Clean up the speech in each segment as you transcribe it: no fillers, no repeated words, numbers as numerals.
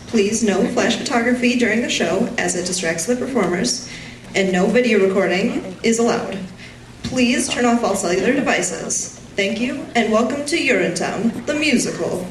Please no flash photography during the show as it distracts the performers, and no video recording is allowed. Please turn off all cellular devices. Thank you, and welcome to Urinetown, the musical.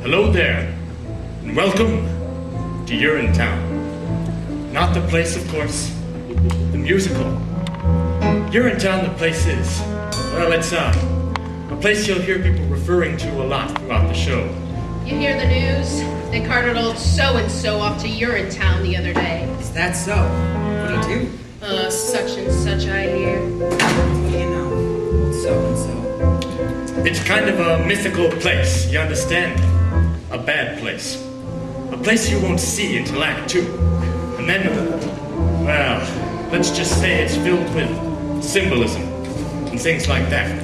Hello there, and welcome to Urinetown. Not the place, of course, the musical. Urinetown, the place is, well, it's a place you'll hear people referring to a lot throughout the show. You hear the news? They carted old so-and-so off to Urinetown the other day. Is that so? What do you do? Such and such, I hear. You know, old so-and-so. It's kind of a mythical place, you understand? A bad place. A place you won't see until Act 2. And then, well, let's just say it's filled with symbolism and things like that.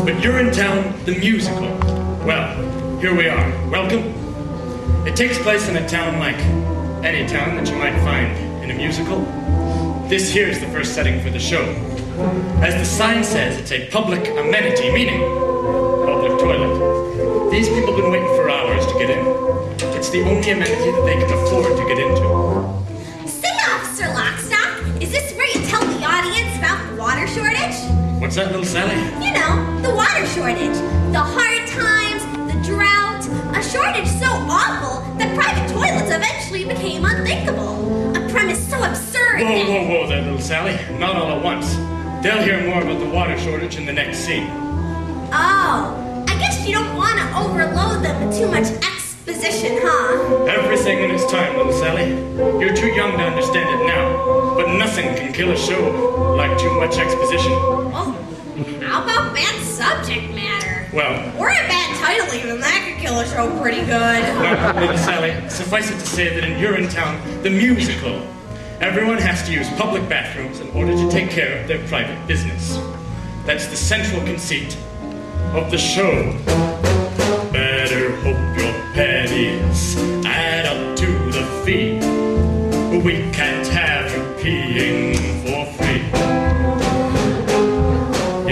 But Urinetown, the musical, well, here we are. Welcome. It takes place in a town like any town that you might find in a musical. This here's the first setting for the show. As the sign says, it's a public amenity, meaning public toilet. These people have been waiting for hours to get in. It's the only amenity that they can afford to get into. Say, Officer Lockstock, is this where you tell the audience about the water shortage? What's that, little Sally? You know, the water shortage. The hard times, the drought. A shortage so awful that private toilets eventually became unthinkable. A premise so absurd that... Whoa there, little Sally. Not all at once. They'll hear more about the water shortage in the next scene. Oh, I guess you don't want to overload them with too much exposition, huh? Everything in its time, little Sally. You're too young to understand it now, but nothing can kill a show like too much exposition. Oh, how about bad subject matter? Well... Or a bad title even, that could kill a show pretty good. No, little Sally, suffice it to say that in Urinetown, the musical, everyone has to use public bathrooms in order to take care of their private business. That's the central conceit of the show. Better hope your pennies add up to the fee. We can't have you peeing for free.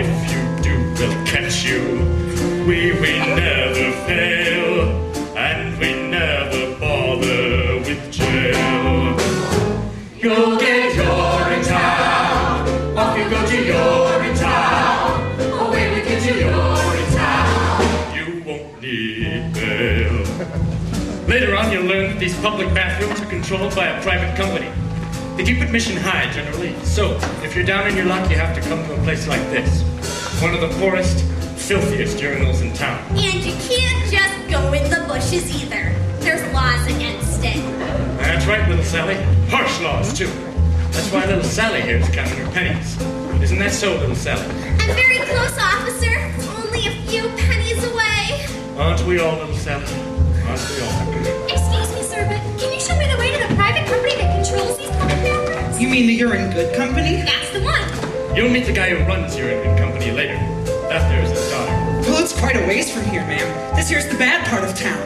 If you do, we'll catch you. We never fail, and we never bother with jail. You'll get Urinetown, off you go to Urinetown, away we get to Urinetown. You won't need bail. Later on, you'll learn that these public bathrooms are controlled by a private company. They keep admission high, generally. So, if you're down in your luck, you have to come to a place like this. One of the poorest, filthiest urinals in town. And you can't just go in the bushes either. There's laws against it. That's right, little Sally. Harsh laws, too. That's why little Sally here is counting her pennies. Isn't that so, little Sally? I'm very close, officer. Only a few pennies away. Aren't we all, little Sally? Aren't we all? Excuse me, sir, but can you show me the way to the private company that controls these public bathrooms? You mean the Urine Good Company? That's the one. You'll meet the guy who runs your company later. That there's his daughter. Well, it's quite a ways from here, ma'am. This here's the bad part of town.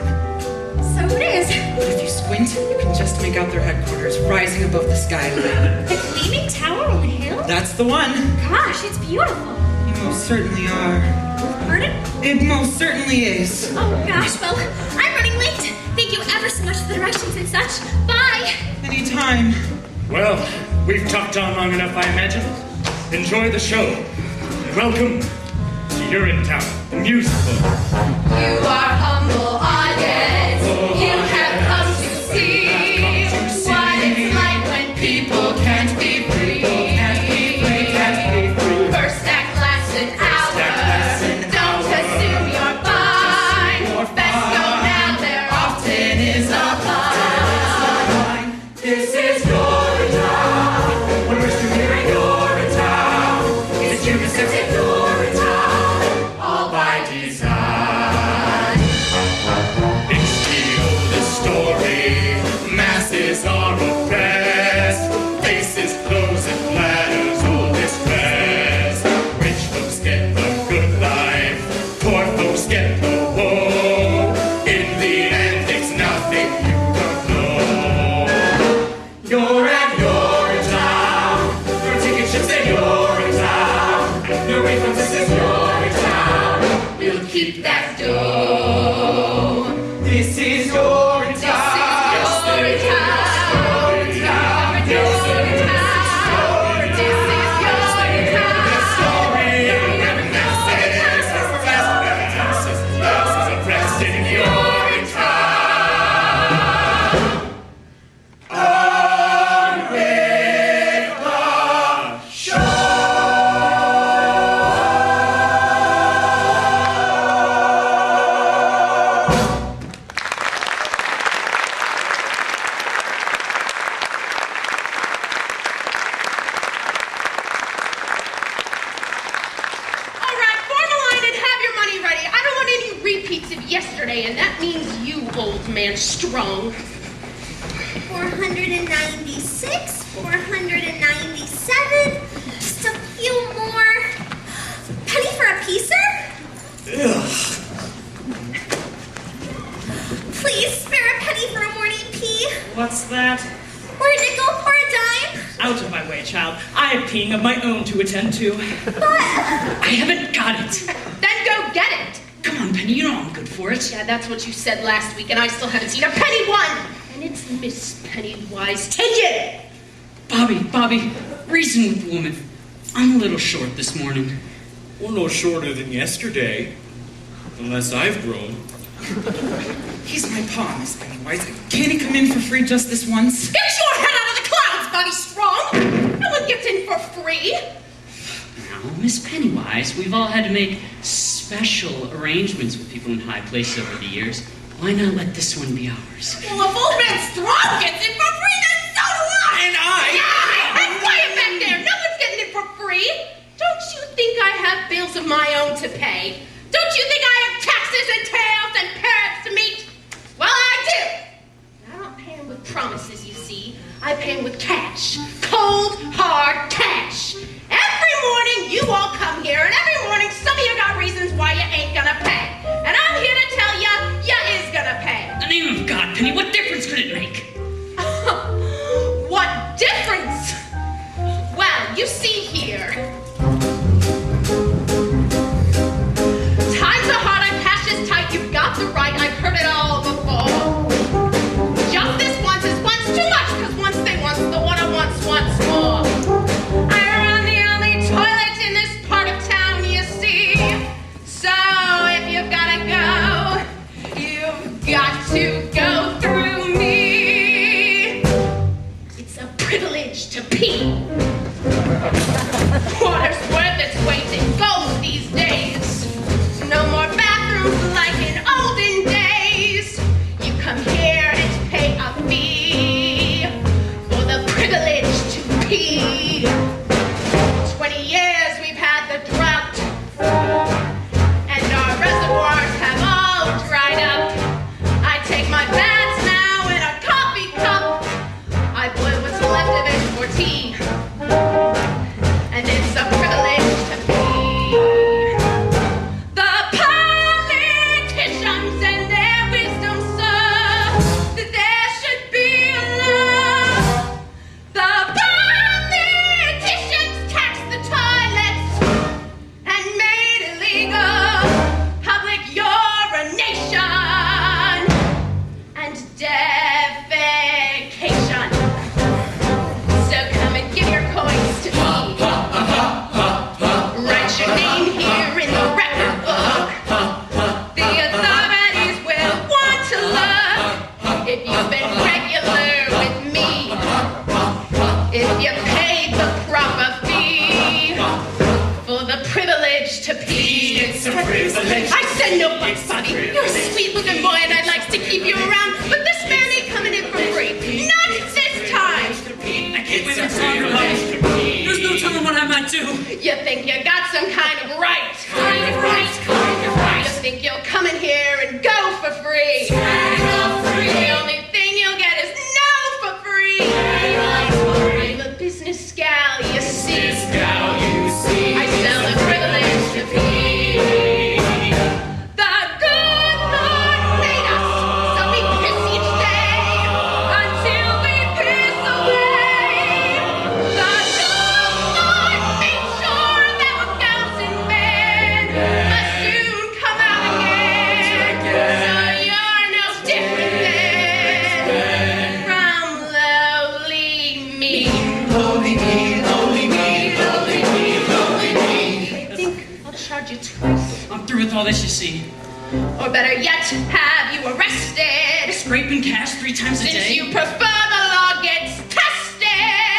So it is. But if you squint, you can just make out their headquarters rising above the skyline. The Gleaming Tower on the hill? That's the one. Gosh, it's beautiful. You most certainly are. Pardon? It most certainly is. Oh gosh, well, I'm running late. Thank you ever so much for the directions and such. Bye. Anytime. Well, we've talked on long enough, I imagine. Enjoy the show. And welcome to Urinetown, the musical. You are humble audience. You have come to see what it's like when people can't be free. First act lasts an hour. Don't assume you're fine. Best go now, there often is a line. This is Urinetown. When we're still here in Urinetown, it's you who sits in Urinetown, all by design. It's the oldest story. Masses are oppressed. Faces close and platters all distressed. Rich folks get the good life. Poor folks get the woe. In the end, it's nothing you don't know. You're at Urinetown. Your ticket should say Urinetown. Your way from this is Urinetown. We'll keep that door. This is Urinetown. Yesterday, and that means you, old man strong. 496, 497, just a few more. Penny for a piecer? Please spare a penny for a morning pee. What's that? Where'd it go for a dime? Out of my way, child. I have peeing of my own to attend to. But I haven't got it. Then go get it. Come on, Penny, you know I'm good for it. Yeah, that's what you said last week, and I still haven't seen a penny one. And it's Miss Pennywise. Take it! Bobby, reason with the woman. I'm a little short this morning. Well, no shorter than yesterday. Unless I've grown. He's my paw, Miss Pennywise. Can't he come in for free just this once? Get your head out of the clouds, Bobby Strong! No one gets in for free. Now, Miss Pennywise, we've all had to make special arrangements with people in high places over the years. Why not let this one be ours? Well, if old man Strong gets in for free, then so do I! And I... Yeah! And quiet back there! No one's getting in for free! Don't you think I have bills of my own to pay? Don't you think I have taxes and tails and parrots to meet? Well, I do! I don't pay them with promises, you see. I pay them with cash. Cold, hard cash. Every morning you all come here, and every morning some of you got reasons why you ain't gonna pay. And I'm here to tell you, you is gonna pay. In the name of God, Penny, what difference could it make? What difference? Well, you see here. Times are hard, and cash is tight. You've got the right. I've heard it all before. Just this once is once too much, because once they once, the one I once more. I run the I said no buts, Bobby. You're a sweet-looking boy, and I'd like to keep you around, but this man ain't coming in for free. Not this time. I can't wait much longer, Bobby. There's no telling what I might do. You think you got some kind of right. Kind of right. You think you'll come in here and go for free. The only thing you'll get is no for free. I'm a business gal, you see. I sell the privilege to be. The good Lord made us, so we piss each day until we piss away. The good Lord made sure that we're gals and men must soon come out again. So you're no different than from lowly me. I think I'll charge you twice. I'm through with all this, you see. Or better yet, have you arrested. Scraping cash 3 times a Since day. you prefer the law gets tested.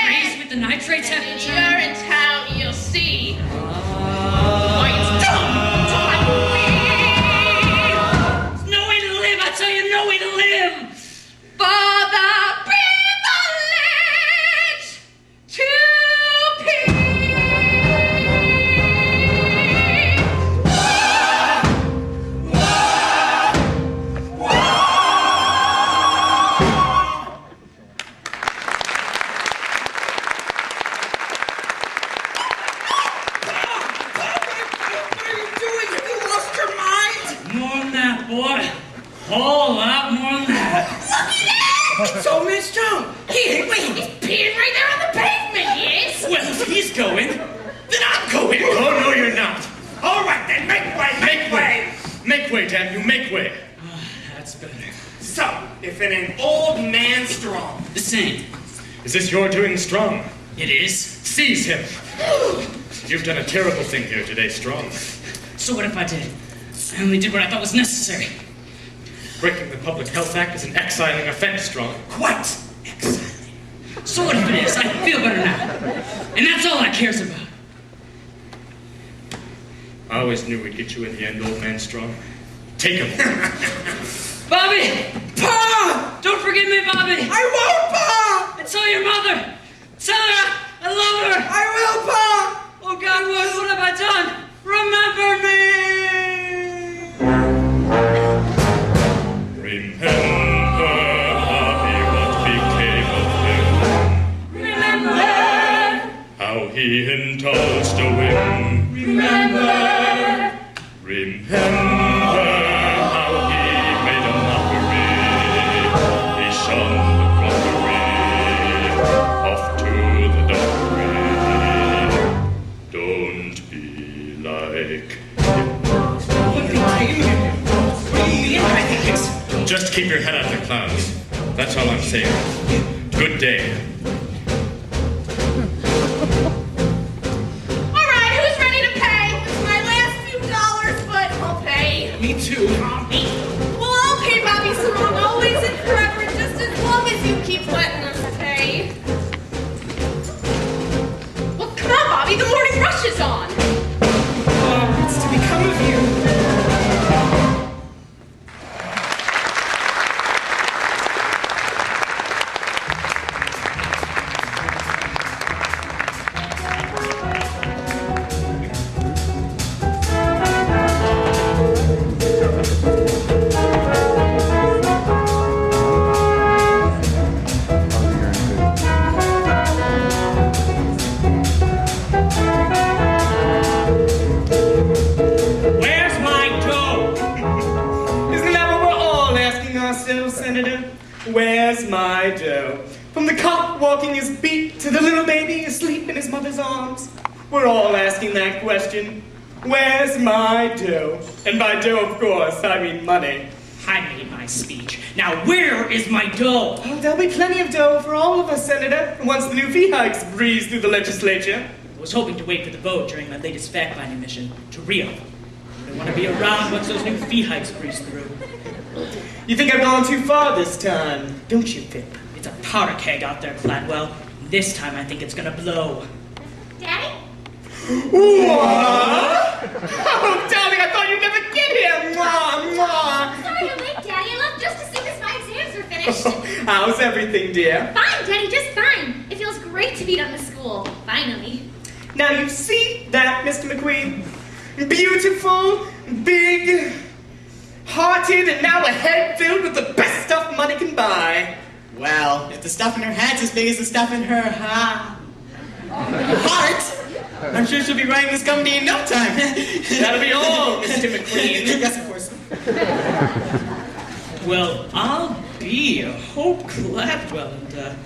Crazed with the nitrate And in temperature. Urinetown, you'll see. Why it's time for me. No way to live, I tell you, no way to live. For the privilege to pee. What are you doing? Have you lost your mind? More than that, boy. Whole lot more than that. It's old man Strong. He's peeing right there on the pavement, he is. Well, if he's going, then I'm going. Oh, no, you're not. All right, then, make way, make way. Make way, damn you, make way. That's better. So, if it ain't old man Strong. The same. Is this your doing, Strong? It is. Seize him. You've done a terrible thing here today, Strong. So what if I did? I only did what I thought was necessary. Breaking the Public Health Act is an exiling offense, Strong. Quite exiling. So what if it is? I feel better now. And that's all that cares about. I always knew we'd get you in the end, old man Strong. Take him. Bobby! Pa! Don't forget me, Bobby! I won't, Pa! And tell your mother! Tell her I love her! I will, Pa! Oh God, what have I done? Remember me! Remember, Bobby, what became of him. Remember! How he indulged a whim. Remember! Remember how he made a mockery. He shunned the crockery. Off to the dockery. Don't be like him. Just keep your head out of the clouds. That's all I'm saying. Good day. All right, who's ready to pay? It's my last few dollars, but I'll pay. Me too. Well, I'll pay Bobby Strong always and forever, just as long as you keep letting us pay. Well, come on, Bobby, the morning rush is on. What's to become of you? Where's my dough? Isn't that what we're all asking ourselves, Senator? Where's my dough? From the cop walking his beat to the little baby asleep in his mother's arms. We're all asking that question. Where's my dough? And by dough, of course, I mean money. I made my speech. Now where is my dough? Oh, there'll be plenty of dough for all of us, Senator, once the new fee hikes breeze through the legislature. I was hoping to wait for the vote during my latest fact-finding mission to Rio. I don't want to be around once those new fee hikes breeze through. You think I've gone too far this time, don't you, Pip? It's a powder keg out there, Gladwell. This time I think it's gonna blow. Daddy? What? Oh, darling, I thought you never get here. Mwah, mwah. Sorry you're late, Daddy. I left just as soon as my exams are finished. Oh, how's everything, dear? Fine, Daddy, just fine. It feels great to be done with school. Finally. Now you see that, Mr. McQueen? Beautiful, big, hearted, and now a head filled with the best stuff money can buy. Well, if the stuff in her head's as big as the stuff in her heart, I'm sure she'll be running this company in no time. That'll be all, Mr. McQueen. Yes, of course. Well, I'll be Hope Gladwell and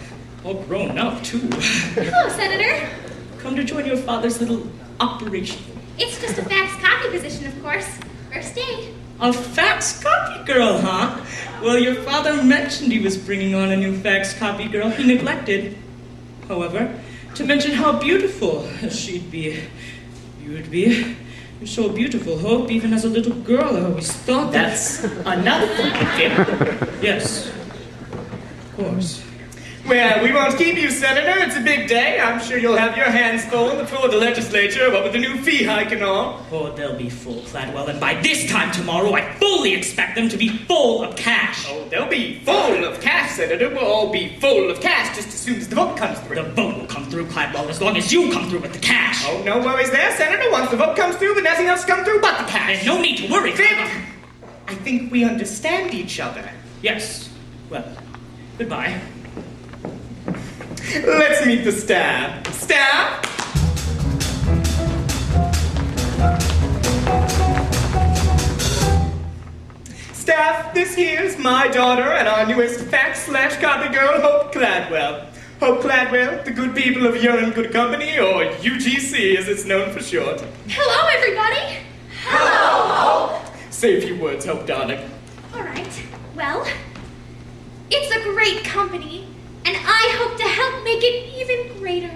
all grown up, too. Hello, Senator. Come to join your father's little operation. It's just a fax copy position, of course. First day. A fax copy girl, huh? Well, your father mentioned he was bringing on a new fax copy girl. He neglected, however, to mention how beautiful she'd be. You'd be. You're so beautiful, Hope. Even as a little girl, I always thought That's enough, Kid. Yes, of course. Well, we won't keep you, Senator. It's a big day. I'm sure you'll have your hands full on the floor of the legislature, what with the new fee hike and all. Oh, they'll be full, Cladwell, and by this time tomorrow, I fully expect them to be full of cash. Oh, they'll be full of cash, Senator. We'll all be full of cash just as soon as the vote comes through. The vote will come through, Cladwell, as long as you come through with the cash. Oh, no worries there, Senator. Once the vote comes through, then nothing else come through but the cash. And no need to worry, Vic, Cladwell. I think we understand each other. Yes. Well, goodbye. Let's meet the staff. Staff? Staff, this here's my daughter and our newest fax/copy girl, Hope Gladwell. Hope Gladwell, the good people of Urine Good Company, or UGC as it's known for short. Hello, everybody. Hello, Hope. Say a few words, Hope, darling. All right. Well, it's a great company, and I hope to help make it even greater.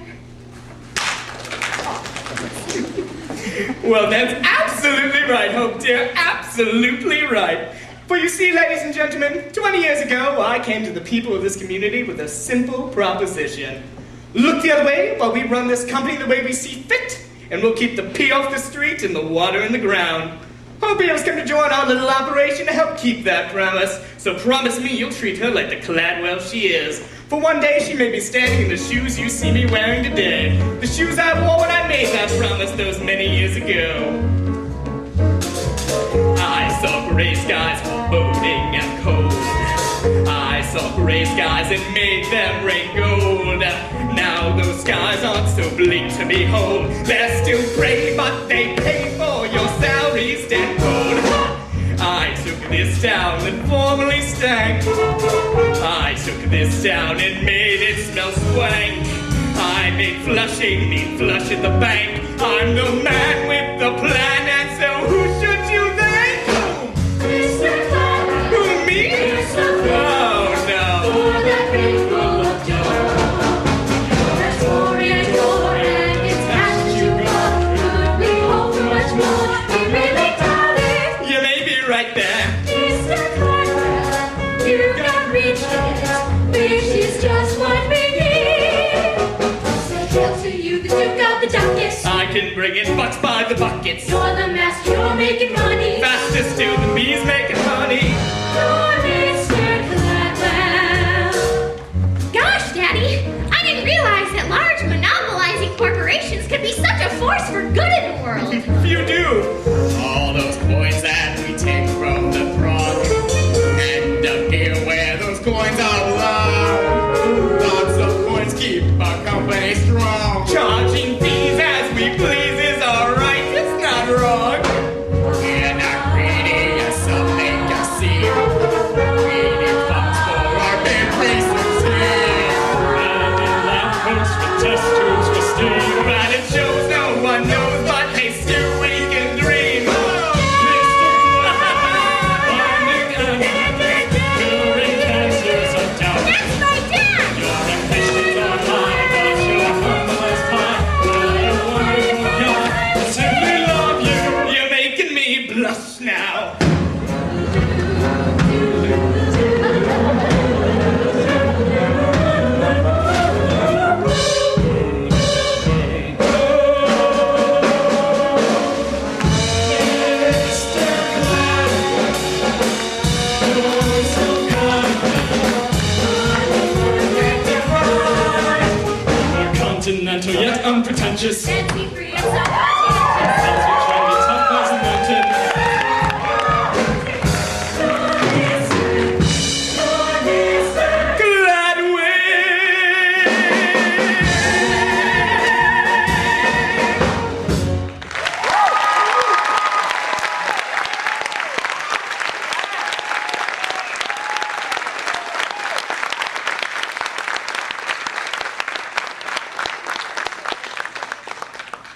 Well, that's absolutely right, Hope, dear. Absolutely right. For you see, ladies and gentlemen, 20 years ago, I came to the people of this community with a simple proposition. Look the other way while we run this company the way we see fit, and we'll keep the pee off the street and the water in the ground. Hope has come to join our little operation to help keep that promise. So promise me you'll treat her like the Gladwell she is. For one day she may be standing in the shoes you see me wearing today. The shoes I wore when I made that promise those many years ago. I saw gray skies foreboding and cold. I saw gray skies and made them rain gold. Now those skies aren't so bleak to behold. They're still gray, but they pay for your salaries dead cold. I took this town that formerly stank. I took this town and made it smell swank. I made Flushing mean flush at the bank. I'm the man with the plan, and so who should you thank? Mr. Cladwell. Who, me? Oh, no. For that ring full of joy. That's glory and glory, and it's past you could we hope for much more? We really doubt it. You may be right there. Mr. Cladwell, you got riches, which is just what we need. So tell to you that you've got the ducats. I can bring in bucks by the buckets. You're the master, you're making money. Fastest to the bees making honey. You're Mr. Gladwell. Gosh, Daddy, I didn't realize that large monopolizing corporations could be such a force for good in the world. You do. All those coins that we take from the throng end up here where those coins are belong. Lots of coins keep our company strong. Charging fees as we please is alright. It's not wrong. We're not greedy, as some make us seem. We need funds for our big races here. Lampposts with test tubes for steam. But it shows no one knows, but hey, still we can dream. conscientious. Fancy free and so Sounds conscientious. like trying to be tough, Cosmopolitan.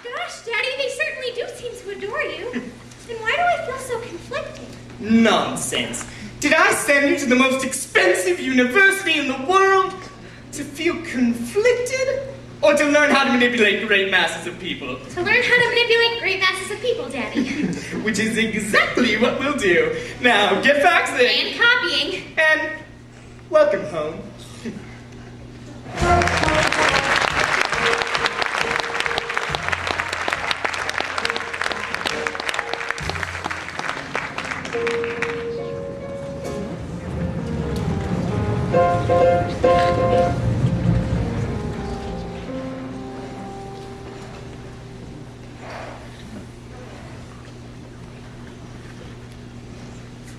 Gosh, Daddy, they certainly do seem to adore you. Then why do I feel so conflicted? Nonsense. Did I send you to the most expensive university in the world to feel conflicted? Or to learn how to manipulate great masses of people? To learn how to manipulate great masses of people, Daddy. Which is exactly what we'll do. Now, get faxing. And copying. And welcome home.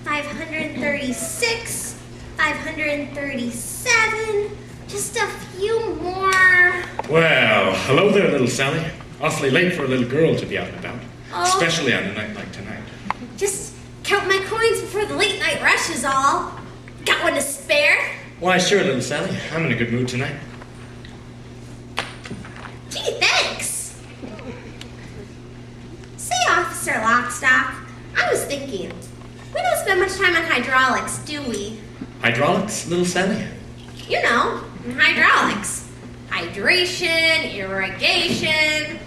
$536, $537, just a few more. Well, hello there, little Sally. Awfully late for a little girl to be out and about. Oh. Especially on a night like tonight. Just count my coins before the late night rush is all. Got one to spare? Why, sure, little Sally. I'm in a good mood tonight. Gee, thanks. Say, Officer Lockstock, I was thinking, we don't spend much time on hydraulics, do we? Hydraulics, little Sally? You know, hydraulics. Hydration, irrigation,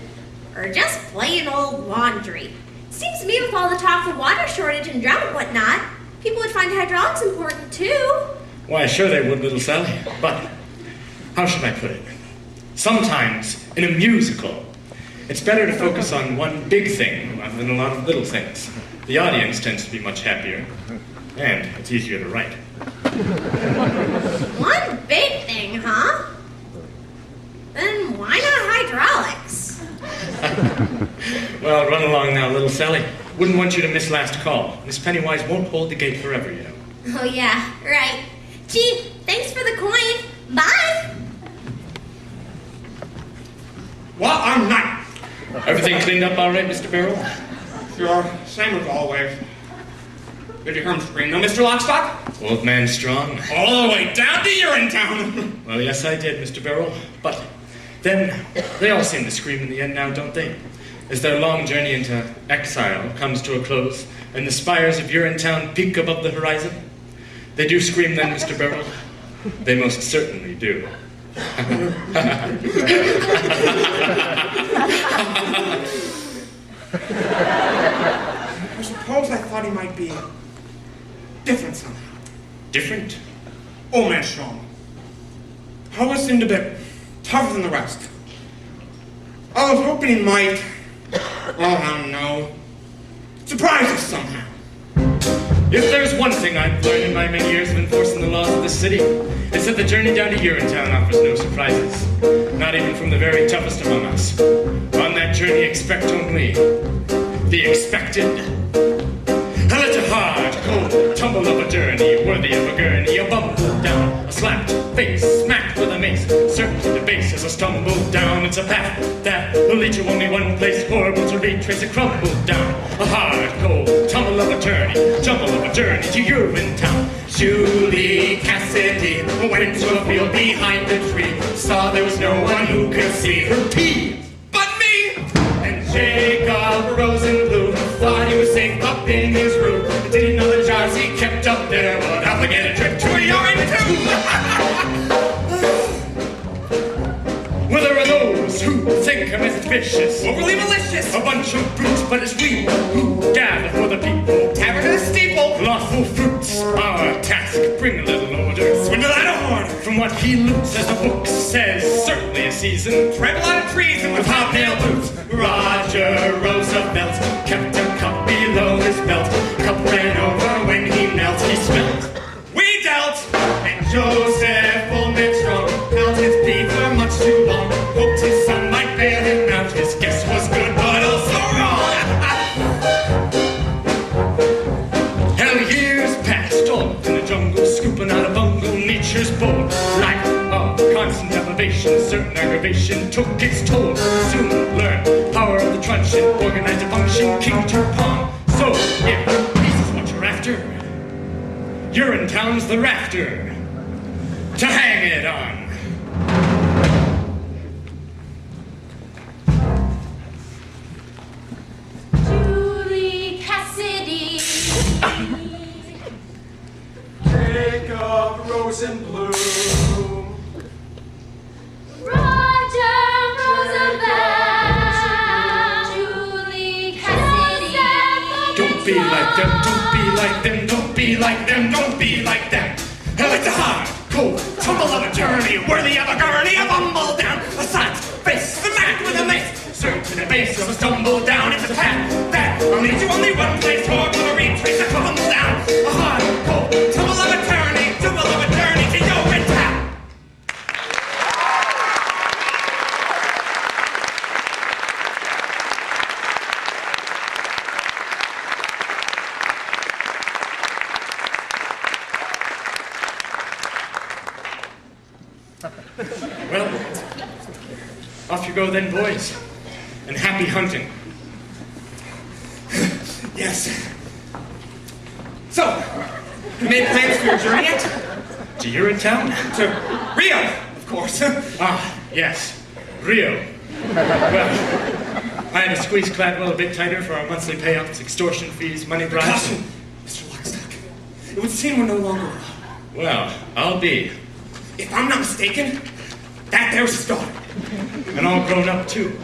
or just plain old laundry. Seems to me with all the talk of water shortage and drought and whatnot, people would find hydraulics important too. Why, sure they would, little Sally. But, how should I put it? Sometimes, in a musical, it's better to focus on one big thing rather than a lot of little things. The audience tends to be much happier, and it's easier to write. One big thing, huh? Then why not hydraulics? Well, run along now, little Sally. Wouldn't want you to miss last call. Miss Pennywise won't hold the gate forever, you know. Oh yeah, right. Gee, thanks for the coin. Bye! What a night! Everything cleaned up all right, Mr. Barrel? Sure, same as always. Did you hear him scream though, Mr. Lockstock? Old man strong. All the way down to Urinetown. Well, yes, I did, Mr. Barrel. But then, they all seem to scream in the end now, don't they? As their long journey into exile comes to a close, and the spires of Urinetown peak above the horizon. They do scream then, Mr. Barrel. They most certainly do. I suppose I thought he might be different somehow. Different? Old man strong. Always seemed a bit tougher than the rest. I was hoping he might, oh, I don't know, surprise us somehow. If there's one thing I've learned in my many years of enforcing the laws of the city, it's that the journey down to Urinetown offers no surprises. Not even from the very toughest among us. On that journey, expect only the expected. And it's a hard, cold tumble of a journey, worthy of a gurney, a bumble down, a slapped face, smacked with a mace, certainly the base as a stumble down. It's a path that will lead to only one place, horrible to retrace, a crumble down, a hard, cold tumble of a journey, jumble of a journey to Urinetown. Julie Cassidy went into a field behind a tree, saw there was no one who could see her pee but me. And Jacob Rosenblum thought he was safe up in his room, but didn't know the jars he kept up there would obligate a trip to a Urinetown. Well, there are those who think him as vicious, overly malicious, a bunch of brutes, but it's we who gather for the people. Tavern to the steeple, lawful fruits, our task, bring a little order, swindle out a horn. From what he loots, as the book says, certainly a season, trample out of treason with hobnail boots. Roger Roosevelt kept a cup below his belt, cup ran over when he knelt, he smelt. We dealt, and Joseph Old Man Strong held his plea for much too long, hoped his son might bail him out. His and aggravation took its toll. Soon learn power of the truncheon, organized a function, king to pawn. So, if this is what you're after, Urinetown's the rafter to hang it on. Julie Cassidy. Jacob Rosenblum. Roger Roosevelt. Julie Cassidy. Don't be like them, don't be like them, don't be like them, don't be like them. Hell, it's a hard, cold, tumble of a journey, worthy of a gurney, a bumble down, a side face, the man with a mace, served to the base of a stumble down. It's a path that will lead to only one place, or will retrace a tumble down, a hard, cold, tumble of a journey, tumble of a journey to Urinetown. Well, off you go then, boys, and happy hunting. Yes. So, you made plans for your journey yet? To Urinetown? To Rio, of course. Ah, yes, Rio. Well, I had to squeeze Cladwell a bit tighter for our monthly payouts, extortion fees, money bribes. Caution, Mr. Lockstock. It would seem we're no longer alone. Well, I'll be. If I'm not mistaken, that there's his daughter. And all grown up, too.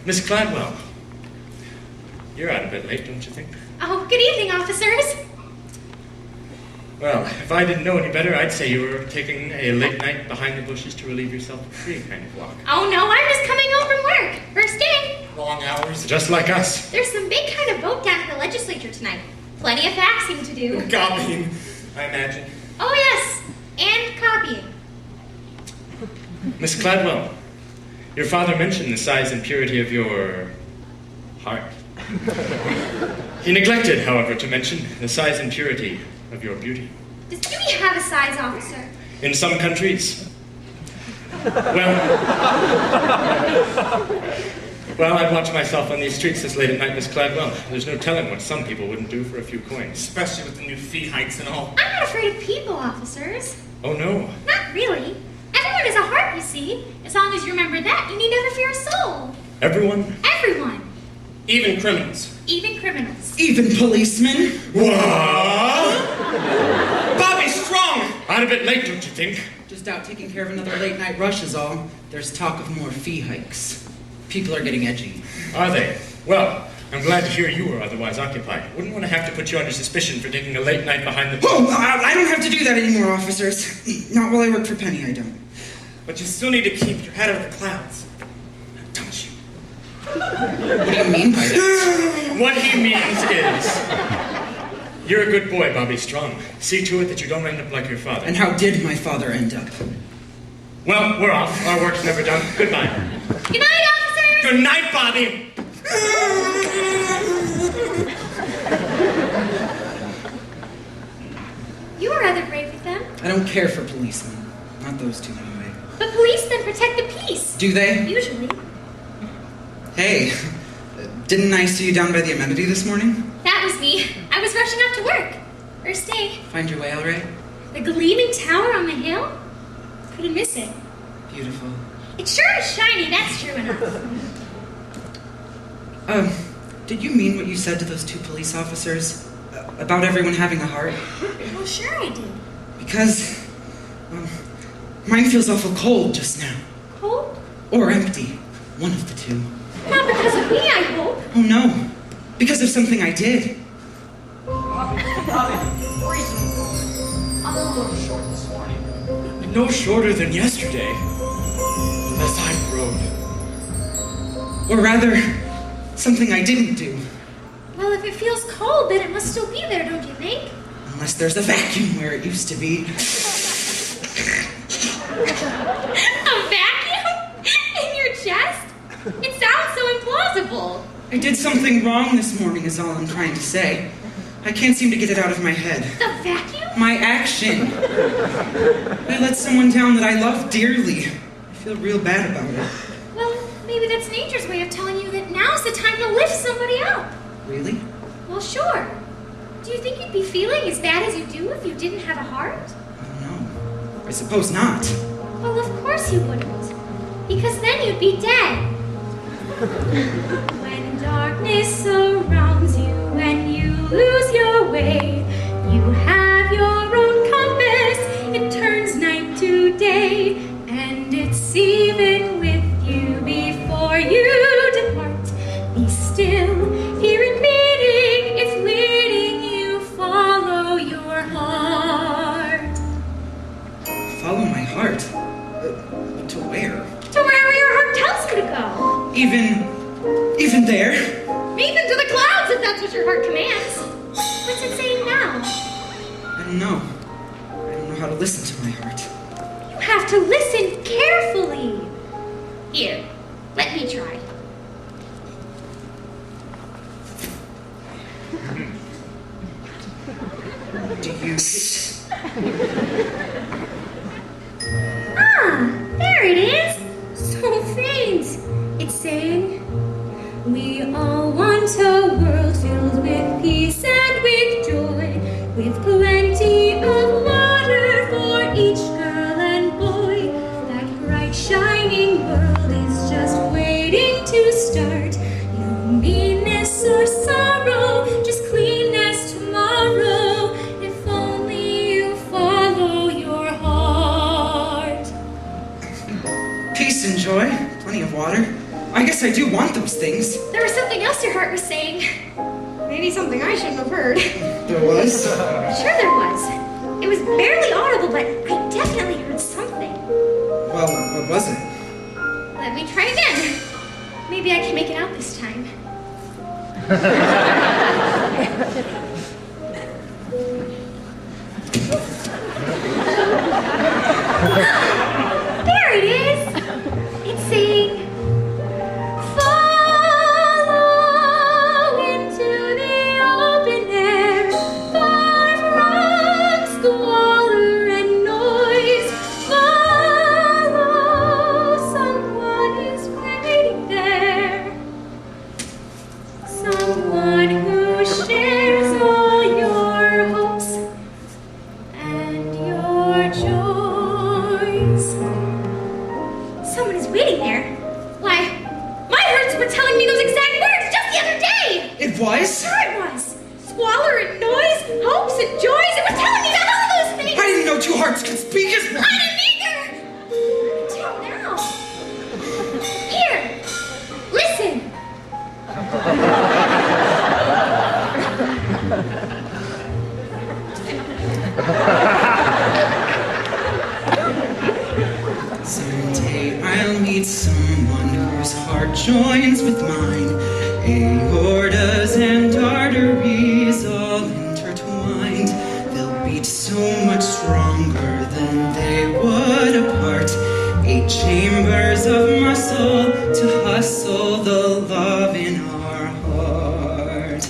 Miss Cladwell, you're out a bit late, don't you think? Oh, good evening, officers. Well, if I didn't know any better, I'd say you were taking a late night behind the bushes to relieve yourself of free kind of walk. Oh no, I'm just coming home from work. First day. Long hours. Just like us. There's some big kind of vote down at the legislature tonight. Plenty of faxing to do. Copying, I imagine. Oh yes, and copying. Miss Cladwell, your father mentioned the size and purity of your heart. He neglected, however, to mention the size and purity of your beauty. Does Judy have a size, officer? In some countries. Well, I'd watch myself on these streets this late at night, Miss Cladwell. There's no telling what some people wouldn't do for a few coins. Especially with the new fee hikes and all. I'm not afraid of people, officers. Oh, no. Not really. Everyone has a heart, you see. As long as you remember that, you need never fear a soul. Everyone? Everyone. Even criminals. Even criminals. Even policemen? What? Bobby Strong! Out a bit late, don't you think? Just out taking care of another late night rush is all. There's talk of more fee hikes. People are getting edgy. Are they? Well, I'm glad to hear you were otherwise occupied. Wouldn't want to have to put you under suspicion for taking a late night behind the... Oh, I don't have to do that anymore, officers. Not while I work for Penny, I don't. But you still need to keep your head out of the clouds. Don't you? What do you mean by that? What he means is... You're a good boy, Bobby Strong. See to it that you don't end up like your father. And how did my father end up? Well, we're off. Our work's never done. Goodbye. Good night, officers! Good night, Bobby! You were rather brave with them. I don't care for policemen. Not those two, anyway. But policemen protect the peace. Do they? Usually. Hey, didn't I see you down by the amenity this morning? That was me. I was rushing up to work. First day. Find your way all right? The gleaming tower on the hill? Couldn't miss it. Beautiful. It sure is shiny, that's true enough. Did you mean what you said to those two police officers? About everyone having a heart? Well, sure I did. Because, mine feels awful cold just now. Cold? Or empty. One of the two. Not because of me, I hope. Oh no. Because of something I did. No shorter than yesterday. Unless I've grown. Or rather, something I didn't do. Well, if it feels cold, then it must still be there, don't you think? Unless there's a vacuum where it used to be. A vacuum? In your chest? It sounds so implausible. I did something wrong this morning is all I'm trying to say. I can't seem to get it out of my head. The vacuum? My action. I let someone down that I love dearly. I feel real bad about it. Well, maybe that's nature's way of telling you that now's the time to lift somebody up. Really? Well, sure. Do you think you'd be feeling as bad as you do if you didn't have a heart? Oh, no. I suppose not. Well, of course you wouldn't. Because then you'd be dead. When darkness surrounds you and you lose your way, you have your own compass. It turns night to day, and it's even with you before you depart. Be still, hear it beating, it's leading you, follow your heart. Follow my heart? To where? To wherever your heart tells you to go. Even there? Even to the clouds if that's what your heart commands. What's it saying now? I don't know. I don't know how to listen to my heart. You have to listen carefully. Here, let me try. Do you... There it is. So faint. It's saying, we all want a world filled with peace and with joy, with plenty of water for each girl and boy. That bright shining world is just waiting to start. No meanness or sorrow, just cleanness tomorrow, if only you follow your heart. Peace and joy, plenty of water. I guess I do want those things. There was something else your heart was saying. Maybe something I shouldn't have heard. There was? Sure there was. It was barely audible, but I definitely heard something. Well, what was it? Let me try again. Maybe I can make it out this time. There it is. It's saying, follow into the open air, far from squalor and noise. Follow, someone is waiting there. Someone who shares all your hopes and your joys. Someone is waiting there. Why, my hearts were telling me those exact words just the other day. It was? Sure it was. Squalor and noise, hopes and joys. It was telling me about all those things. I didn't know two hearts could speak as one. I didn't either. Until now. Here, listen. Someday I'll meet someone whose heart joins with mine. Aortas and arteries all intertwined. They'll beat so much stronger than they would apart. 8 chambers of muscle to hustle the love in our heart.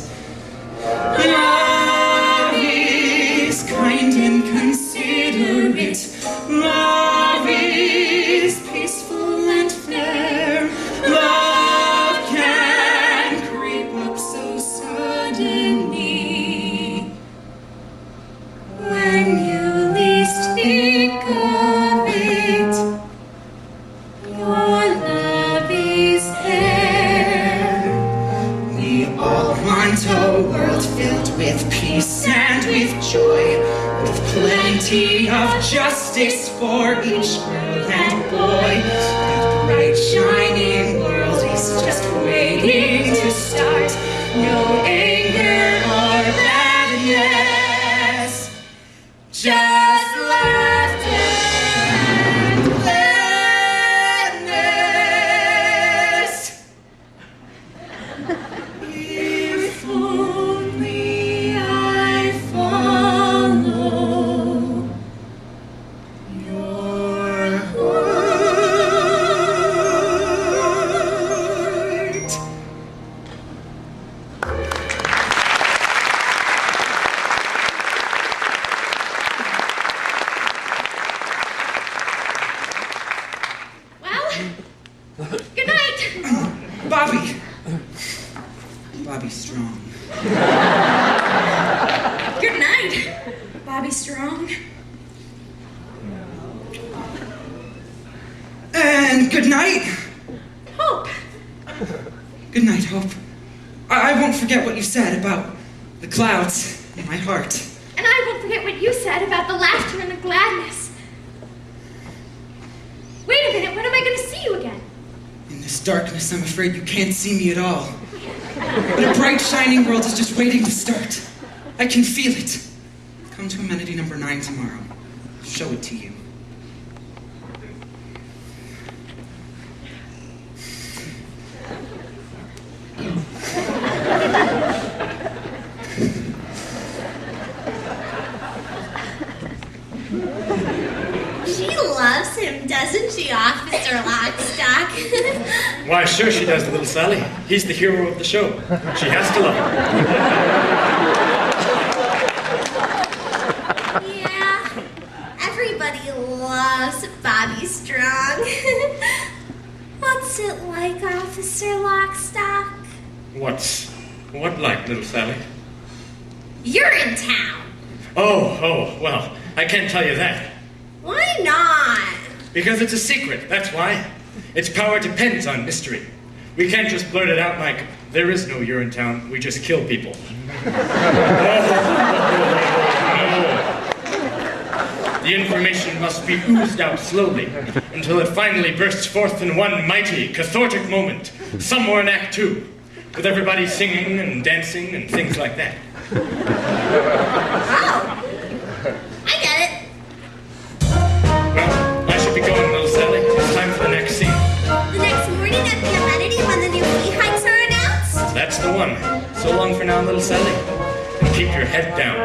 Love is kind and considerate. Love is peaceful and fair. Love can creep up so suddenly. When you least think of it, your love is there. We all want a world filled with peace and with joy, with plenty of justice for each girl and boy. That bright shining world is just waiting to start. No anger or badness, just laughter and gladness. If only I follow your heart. Well, Bobby Strong. Good night, Bobby Strong. And good night. Hope. Good night, Hope. I won't forget what you said about the clouds in my heart. And I won't forget what you said about the laughter and the gladness. Wait a minute, when am I going to see you again? In this darkness, I'm afraid you can't see me at all. But a bright, shining world is just waiting to start. I can feel it. Come to amenity number 9 tomorrow. I'll show it to you. She loves him, doesn't she, Officer Lockstock? Why, sure she does, little Sally. He's the hero of the show. She has to love him. Yeah, everybody loves Bobby Strong. What's it like, Officer Lockstock? What like, little Sally? Urinetown. Oh, well, I can't tell you that. Why not? Because it's a secret, that's why. Its power depends on mystery. We can't just blurt it out like, there is no Urinetown, we just kill people. No. The information must be oozed out slowly until it finally bursts forth in one mighty, cathartic moment, somewhere in Act 2, with everybody singing and dancing and things like that. Oh, I get it. Well, I should be going, little Sally. It's time for the next scene. The next morning at the amenity when the new fee hikes are announced? That's the one. So long for now, little Sally. And keep your head down.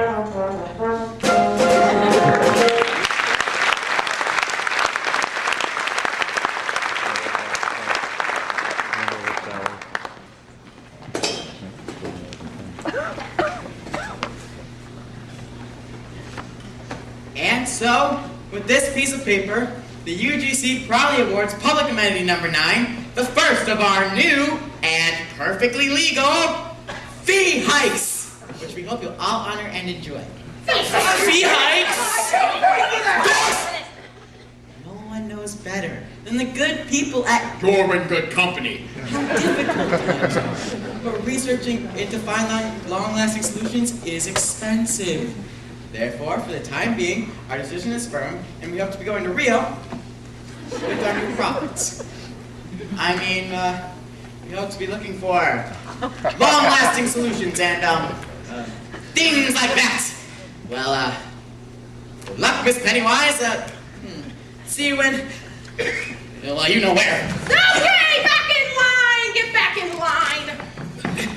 And so, with this piece of paper, the UGC proudly awards public amenity number 9, the first of our new and perfectly legal fee hikes, which we hope you'll all honor and enjoy. Fee hikes! No one knows better than the good people at You're in good company. how difficult times are. But researching it to find long-lasting solutions is expensive. Therefore, for the time being, our decision is firm, and we hope to be going to Rio with our new profits. I mean, we hope to be looking for long-lasting solutions and, things like that. Well, good luck, Miss Pennywise. See you in, well, you know where. Okay, back in line! Get back in line!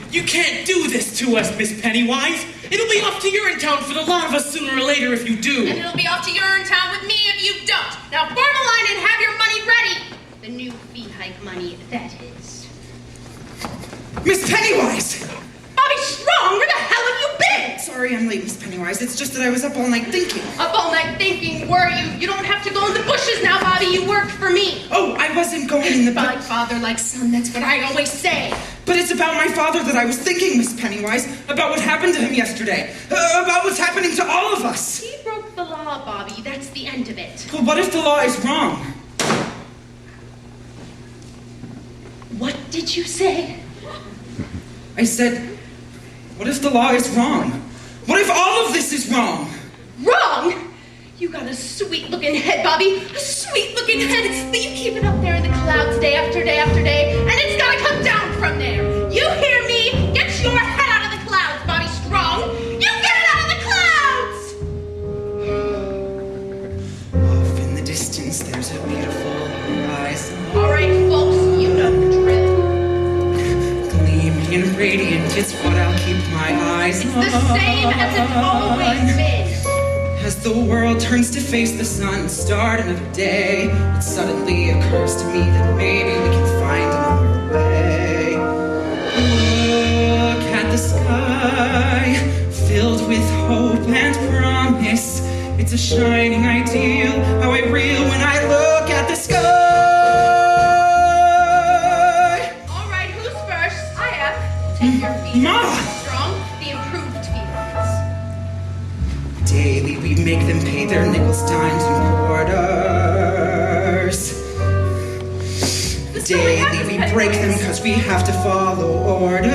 You can't do this to us, Miss Pennywise. It'll be off to Urinetown for the lot of us sooner or later if you do. And it'll be off to Urinetown with me if you don't. Now form a line and have your money ready. The new fee hike money, that is. Miss Pennywise! Bobby Strong, where the hell have you been? Sorry I'm late, Miss Pennywise. It's just that I was up all night thinking. Up all night thinking, were you? You don't have to go in the bushes now, Bobby. You worked for me. Oh, I wasn't going in the Like father, like son, that's what I always say. But it's about my father that I was thinking, Miss Pennywise. About what happened to him yesterday. About what's happening to all of us. He broke the law, Bobby. That's the end of it. But what if the law is wrong? What did you say? I said, what if the law is wrong? What if all of this is wrong? Wrong? You got a sweet-looking head, Bobby. A sweet-looking head. But you keep it up there in the clouds day after day after day, and it's gotta come down from there. You hear me? Get your head out of the clouds, Bobby Strong. You get it out of the clouds! Off in the distance, there's a beautiful horizon. All right, folks, you know the drill. Gleaming and radiant, it's what I'll keep my eyes on. It's the same as it's always been. As the world turns to face the sun and start another day, it suddenly occurs to me that maybe we can find another way. Look at the sky, filled with hope and promise. It's a shining ideal, how I reel when I look at the sky. All right, who's first? I am. Take your feet Ma! strong, the improved feelings. Daily we make them pay their nickels, dimes, and quarters. Daily we break them because we have to follow orders.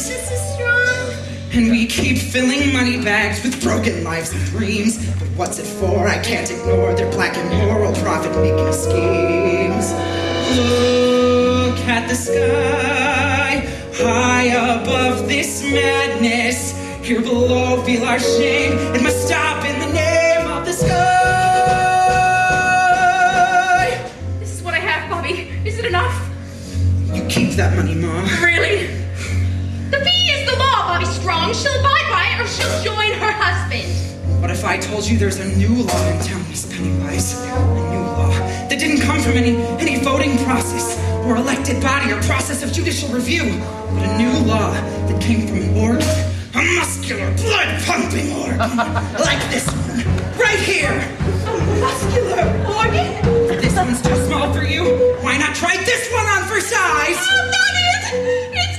This is strong. And we keep filling money bags with broken lives and dreams. But what's it for? I can't ignore their black and moral profit-making schemes. Look at the sky, high above this madness. Here below, feel our shame. It must stop in the name of the sky. This is what I have, Bobby. Is it enough? You keep that money, Ma. Really? The fee is the law, Bobby Strong. She'll abide by it or she'll join her husband. What if I told you there's a new law in town, Miss Pennywise? A new law that didn't come from any voting process or elected body or process of judicial review, but a new law that came from an organ, a muscular, blood-pumping organ, like this one, right here. A muscular organ? This one's too small for you. Why not try this one on for size? Oh, that is! It's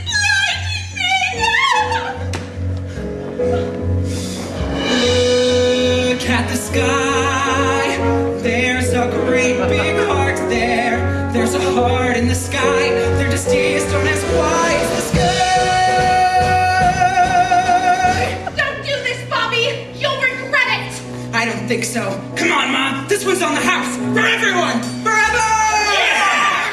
Look at the sky. There's a great big heart there. There's a heart in the sky. They're just as stone as white as the sky. Don't do this, Bobby. You'll regret it. I don't think so. Come on, Ma. This one's on the house. For everyone. Forever! Yeah!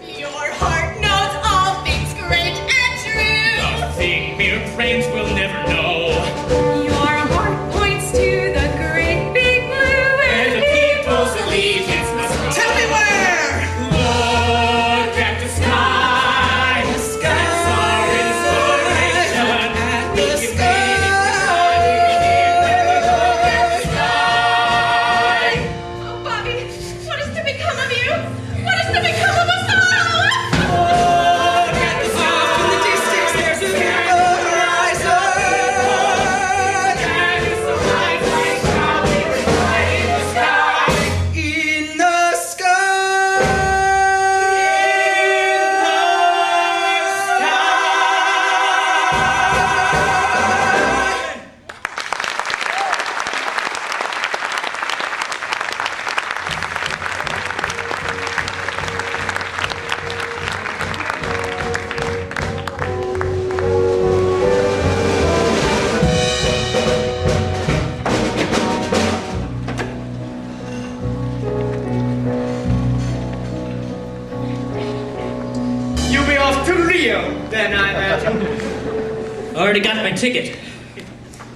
Your heart knows all things great and true. A thing mere brains will never know. Your heart points to the great big blue And the people's allegiance must go. Tell me where! Look at the sky. The sky. That's our inspiration. At We the can sky. Oh, Bobby, what is to become of you? What is to become of us all? Look at the sky. Off in the distance, there's a horizon. In the sky. You'll be off to Rio, then, I imagine. Already got my ticket.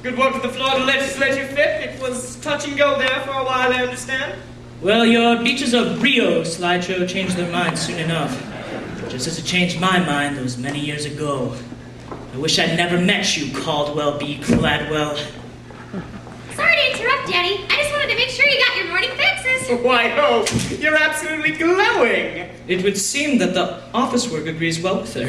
Good work with the Florida legislature, Fifth. It was touch and go there for a while, I understand. Well, your Beaches of Rio slideshow changed their minds soon enough. Just as it changed my mind those many years ago. I wish I'd never met you, Caldwell B. Gladwell. Sorry to interrupt, Daddy. I just wanted to make sure you got your morning fixes. Why, oh, you're absolutely glowing. It would seem that the office work agrees well with her.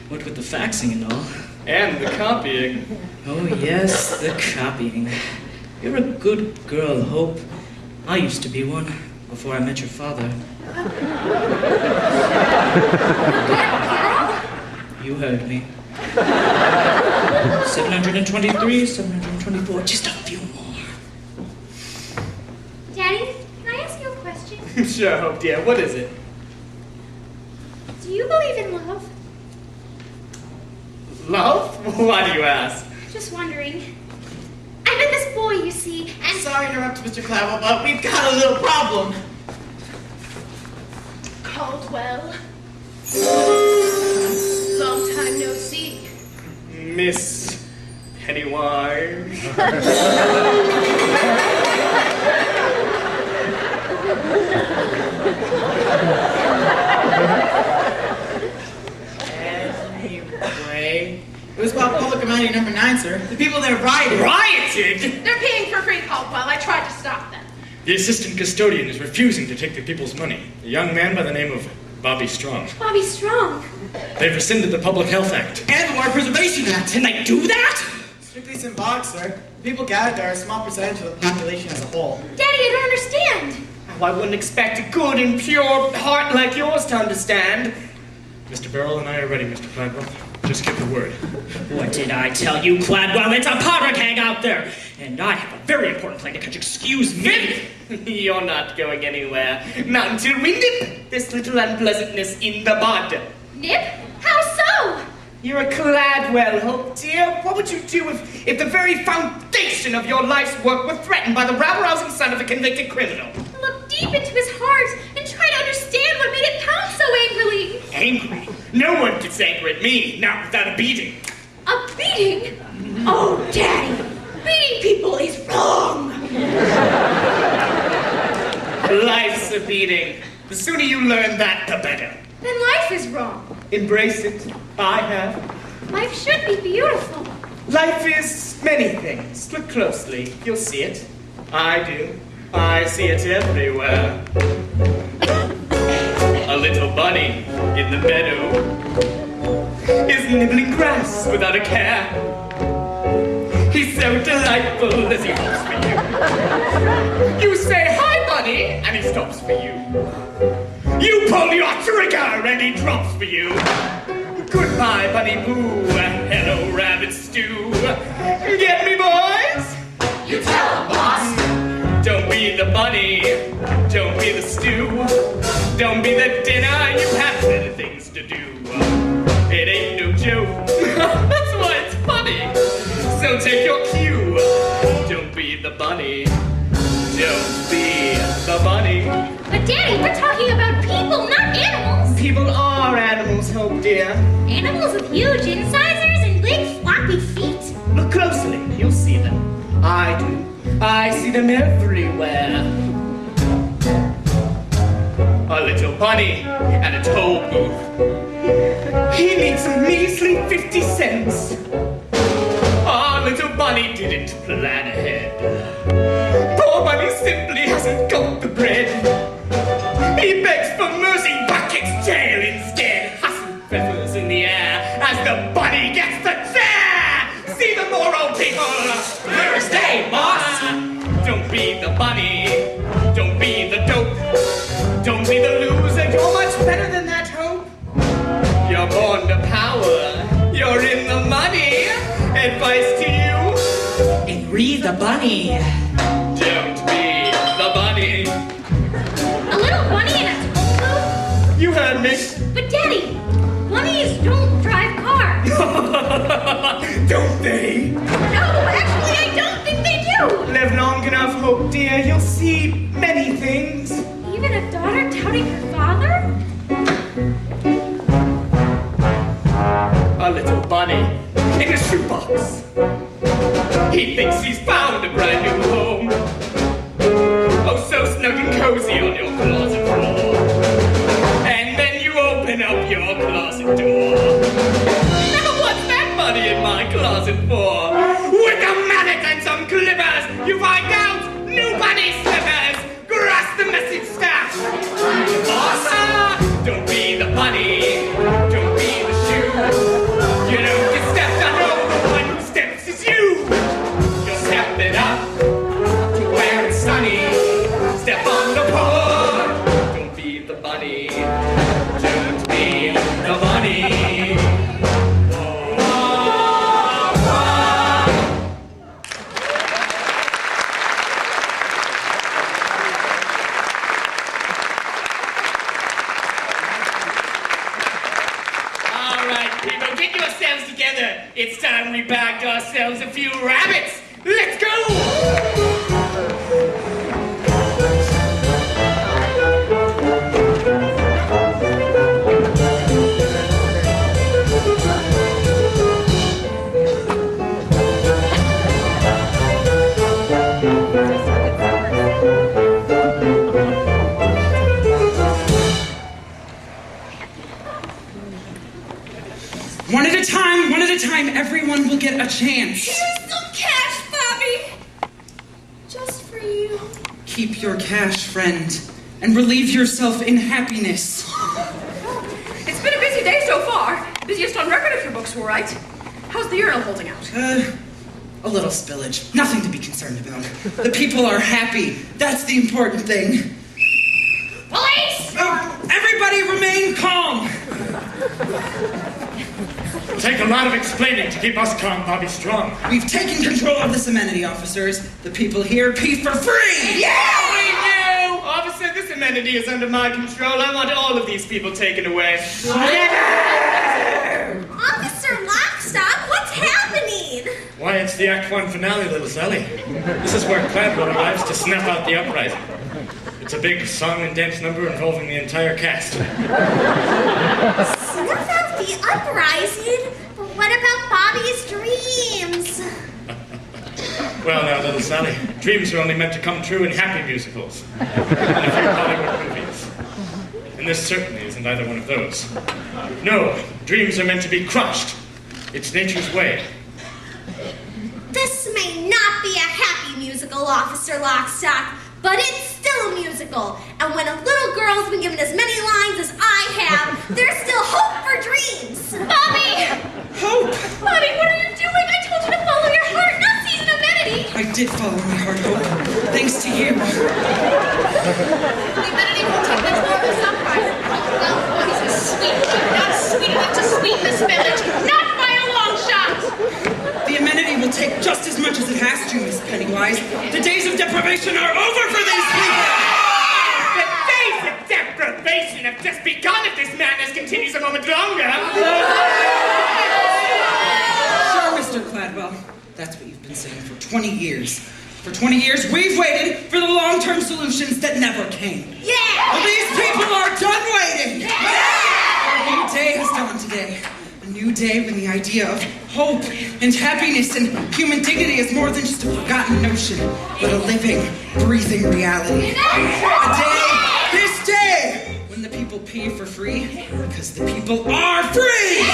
What with the faxing and all. And the copying. Oh, yes, the copying. You're a good girl, Hope. I used to be one before I met your father. You heard me. 723, 724, just a few more. Daddy, can I ask you a question? Sure, Hope, dear. What is it? Do you believe in love? Love? Why do you ask? Just wondering. I met this boy, you see, and Sorry to interrupt, Mr. Clavel, but we've got a little problem. Caldwell. Long time no see. Miss Pennywise. Anyway, it was about public amenity number 9, sir. The people there rioted. Rioted? They're paying for free, Caldwell. I tried to stop them. The assistant custodian is refusing to take the people's money. A young man by the name of Bobby Strong. Bobby Strong. They've rescinded the Public Health Act. And the Water Preservation Act. Can they do that? Strictly symbolic, sir. The people gathered there are a small percentage of the population as a whole. Daddy, I don't understand. Oh, I wouldn't expect a good and pure heart like yours to understand. Mr. Beryl and I are ready, Mr. Cladwell. Just get the word. What did I tell you, Cladwell? It's a powder keg out there! And I have a very important plan to catch. Excuse me! You're not going anywhere. Not until we nip this little unpleasantness in the bud. Nip? How so? You're a Cladwell, Hope, dear. What would you do if the very foundation of your life's work were threatened by the rabble-rousing son of a convicted criminal? Look deep into his heart and try to understand what made it pound so angrily. Angry? No one gets angry at me, not without a beating. A beating? Oh, Daddy, beating people is wrong. Life's a beating. The sooner you learn that, the better. Then life is wrong. Embrace it. I have. Life should be beautiful. Life is many things. Look closely. You'll see it. I do. I see it everywhere. A little bunny in the meadow is nibbling grass without a care. He's so delightful as he hops for you. You say, "Hi, bunny," and he stops for you. You pull your trigger and he drops for you. Goodbye, bunny boo. Hello, rabbit stew. Get me, boys? You tell him, boss. Don't be the bunny. Don't be the stew. Don't be the dinner. You have better things to do. It ain't no joke. That's why it's funny. So take your cue. Don't be the bunny. Don't be the bunny. But Daddy, we're talking about people, not animals. People are animals, Hope, dear. Animals with huge incisors and big floppy feet. Look closely, you'll see them. I do. I see them everywhere. A little bunny at a toll booth. He needs a measly 50 cents. Our little bunny didn't plan ahead. Poor bunny simply hasn't got the bread. He begs for mercy, but kicks tail instead. Hustle feathers in the air as the bunny gets the chair. See the moral people. Clear day, boss. Don't be the bunny. Don't be the dope. Don't be the loser. You're much better than that, Hope. You're born to power. You're in the money. Advice to you. Henri the bunny. Don't be the bunny. A little bunny in a toll booth? You heard me. But Daddy, bunnies don't drive cars. Don't they? No, actually, I don't think they do. Live long enough, Hope, dear. You'll see many things. Even a daughter touting her father? A little bunny in a shoebox. He thinks he's found a brand new home. Oh, so snug and cozy on your closet floor. And then you open up your closet door. Now what's that bunny in my closet for? With a mallet and some clippers, you find out new bunny slippers. Grasp the message stash. Boss, don't be the bunny. Don't be the shoe. You don't get stepped on, no, the one who steps is you. You'll step it up to where it's sunny. Step on the pole. Don't be the bunny. Don't be the bunny. All right, people, get yourselves together. It's time we bagged ourselves a few rabbits. Let's go! One at a time, everyone will get a chance. Here's some cash, Bobby. Just for you. Keep your cash, friend, and relieve yourself in happiness. It's been a busy day so far. Busiest on record if your books were right. How's the urinal holding out? A little spillage. Nothing to be concerned about. The people are happy. That's the important thing. Police! Everybody remain calm. It'll take a lot of explaining to keep us calm, Bobby Strong. We've taken control of this amenity, officers. The people here pee for free! Yeah, we do! Officer, this amenity is under my control. I want all of these people taken away. Officer Lockstock, what's happening? Why, it's the Act 1 finale, little Sally. This is where Cladwell arrives to snap out the uprising. It's a big song and dance number involving the entire cast. Snuff out the uprising? But what about Bobby's dreams? Well, now, little Sally, dreams are only meant to come true in happy musicals. And a few Hollywood movies. And this certainly isn't either one of those. No, dreams are meant to be crushed. It's nature's way. This may not be a happy musical, Officer Lockstock, but it's still a musical. And when a little girl's been given as many lines as I have, there's still hope for dreams. Bobby! Hope! Bobby, what are you doing? I told you to follow your heart, not seize an amenity. I did follow my heart, Hope. Thanks to you. The amenity will take control of the uprising. Well, he's a sweet, but not sweet enough to sweeten this village. Not by a long shot! The amenity will take just as much as it has to, Miss Pennywise. The days of deprivation are over for these people! The days of deprivation have just begun if this madness continues a moment longer. Sure, Mr. Cladwell. That's what you've been saying for 20 years. For 20 years, we've waited for the long-term solutions that never came. Yeah! Well, these people are done waiting! A new day has dawned today. A new day when the idea of hope and happiness and human dignity is more than just a forgotten notion, but a living, breathing reality. This day, when the people pee for free, because the people are free!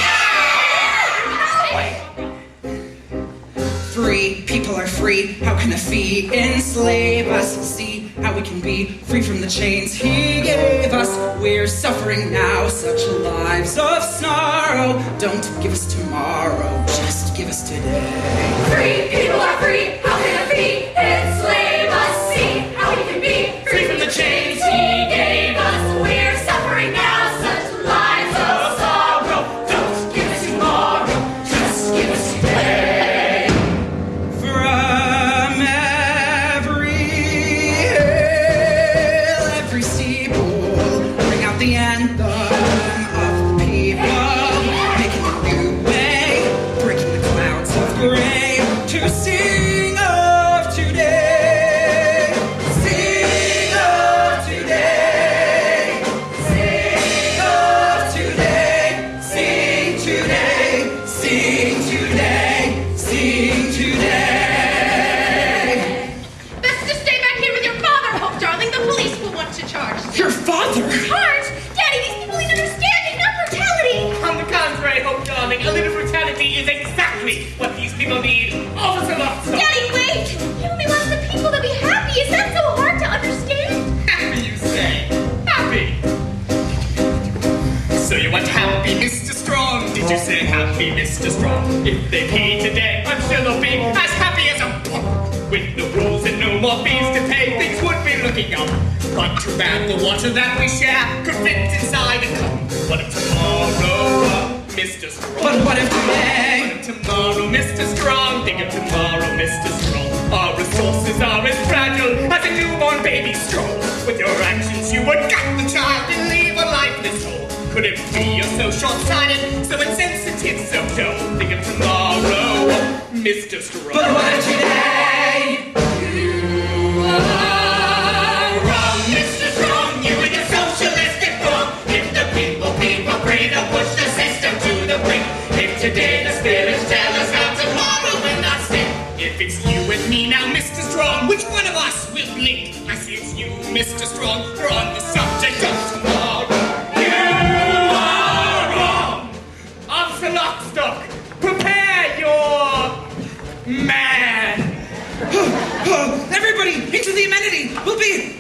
Free, people are free. How can a fee enslave us? See how we can be free from the chains he gave us. We're suffering now, such lives of sorrow. Don't give us tomorrow, just give us today. Free people are free. How can a fee enslave us? See how we can be free from the chains he gave us. We're suffering now, such lives of sorrow. Don't give us tomorrow, just give us today. From every steeple, ring out the anthem of the people, making a new way, breaking the clouds of gray to sing of today. Sing of today. Sing of today. Sing today. Sing today. Sing today. Best to stay back here with your father, Hope, darling. The police will want to charge. Your father? Charge? Daddy, these people need understanding, not brutality. On the contrary, Hope, darling, a little brutality is exactly what these people need. Officer Lockstock! Daddy, wait! He only wants the people to be happy. Is that so hard to understand? Happy, you say? Happy! So you want happy, Mr. Strong? Did you say happy, Mr. Strong? If they pee today, I'm sure they'll be as happy as a pump. With no rules and no more fees to pay, things would be looking up. But too bad the water that we share could fit inside a cup. What if tomorrow, Mr. Strong? But what if today? What if tomorrow, Mr. Strong? Think of tomorrow, Mr. Strong. Our resources are as fragile as a newborn baby straw. With your actions, you would gut the child and leave a lifeless hole. Could it be you're so short-sighted, so insensitive, so don't think of tomorrow, Mr. Strong? But what if today? You are wrong, Mr. Strong. You and your socialistic wrong. If the people free to push the system to the brink. If today the spirits tell us how tomorrow will not stick. If it's you and me now, Mr. Strong, which one of us will blink? I say it's you, Mr. Strong. You're on the subject of tomorrow. You are wrong. Officer Lockstock, prepare your man. Everybody into the amenity. We'll be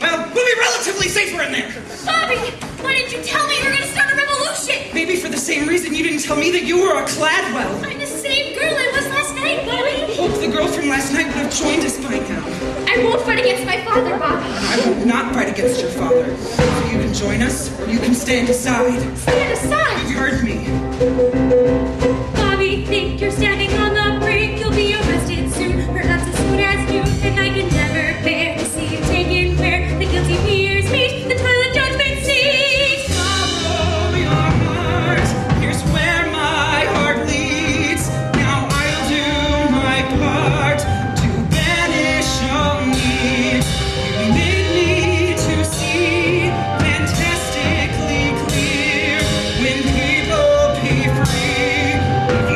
relatively safer in there. Bobby, why didn't you tell me you were going to start a revolution? Maybe for the same reason you didn't tell me that you were a Cladwell. I'm the same girl I was last last night, Bobby. Hope the girl from last night would have joined us by now. I won't fight against my father, Bobby. I will not fight against your father. So you can join us, or you can stand aside. Stand aside. You heard me. Bobby, think you're standing on the brink. You'll be arrested soon, perhaps as soon as you. And I can never bear to see you taken where the guilty peers meet, the toilet judgment seat. Follow your heart. Here's where my heart leads. Now I'll do my part to banish all need. You made me to see fantastically clear when people be free.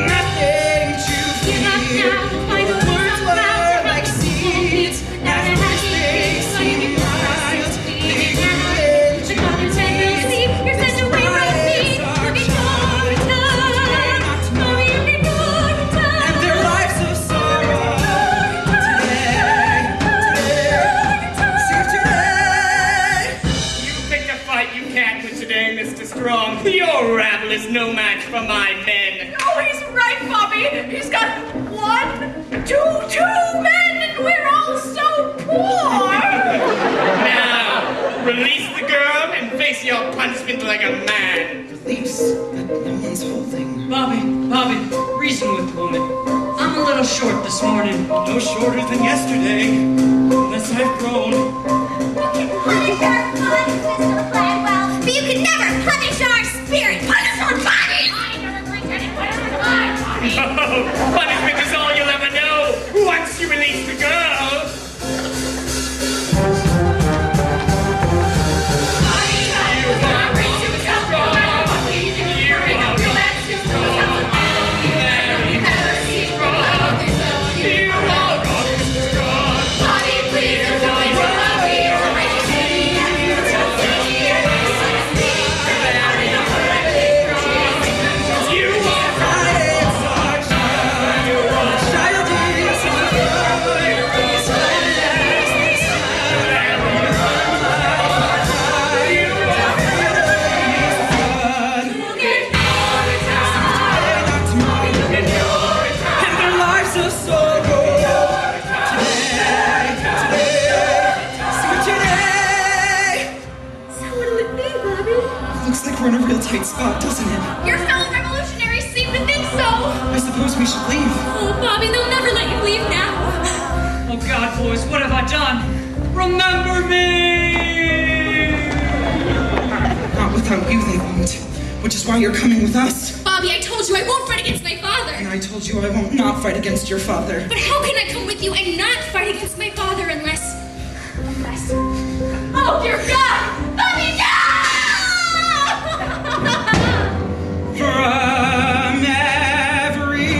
Nothing to Give up fear. now, find a Words world were around like seeds. At first they seemed mild. They grew into the common sense will see you're sent away from me. Look at your time. Bobby, look at your time. and their lives of sorrow. Save today. You picked a fight you can't win today, Mr. Strong. Your rabble is no match for my men. Oh, he's right, Bobby. He's got 1, 2 men, and we're all so poor. Now, release the girl and face your punishment like a man. Release that no one's holding. Bobby, reason with the woman. I'm a little short this morning. No shorter than yesterday, unless I've grown. You can punish our bodies, Mr. Gladwell, but you can never punish our spirit. Punish our bodies! I never drink any punishment of my body. Oh, punishment is all you'll ever know once you release the girl. And their lives of sorrow. Today. So what'll it be, Bobby? Looks like we're in a real tight spot, doesn't it? Your fellow revolutionaries seem to think so. I suppose we should leave. Oh, Bobby, they'll never let you leave now. Oh God, boys, what have I done? Remember me! Not without you, they won't. Which is why you're coming with us. Bobby, I told you I won't fight against my father. And I told you I won't not fight against your father. But how can I come with you and not fight against my father unless... Oh, dear God! Bobby, no! From every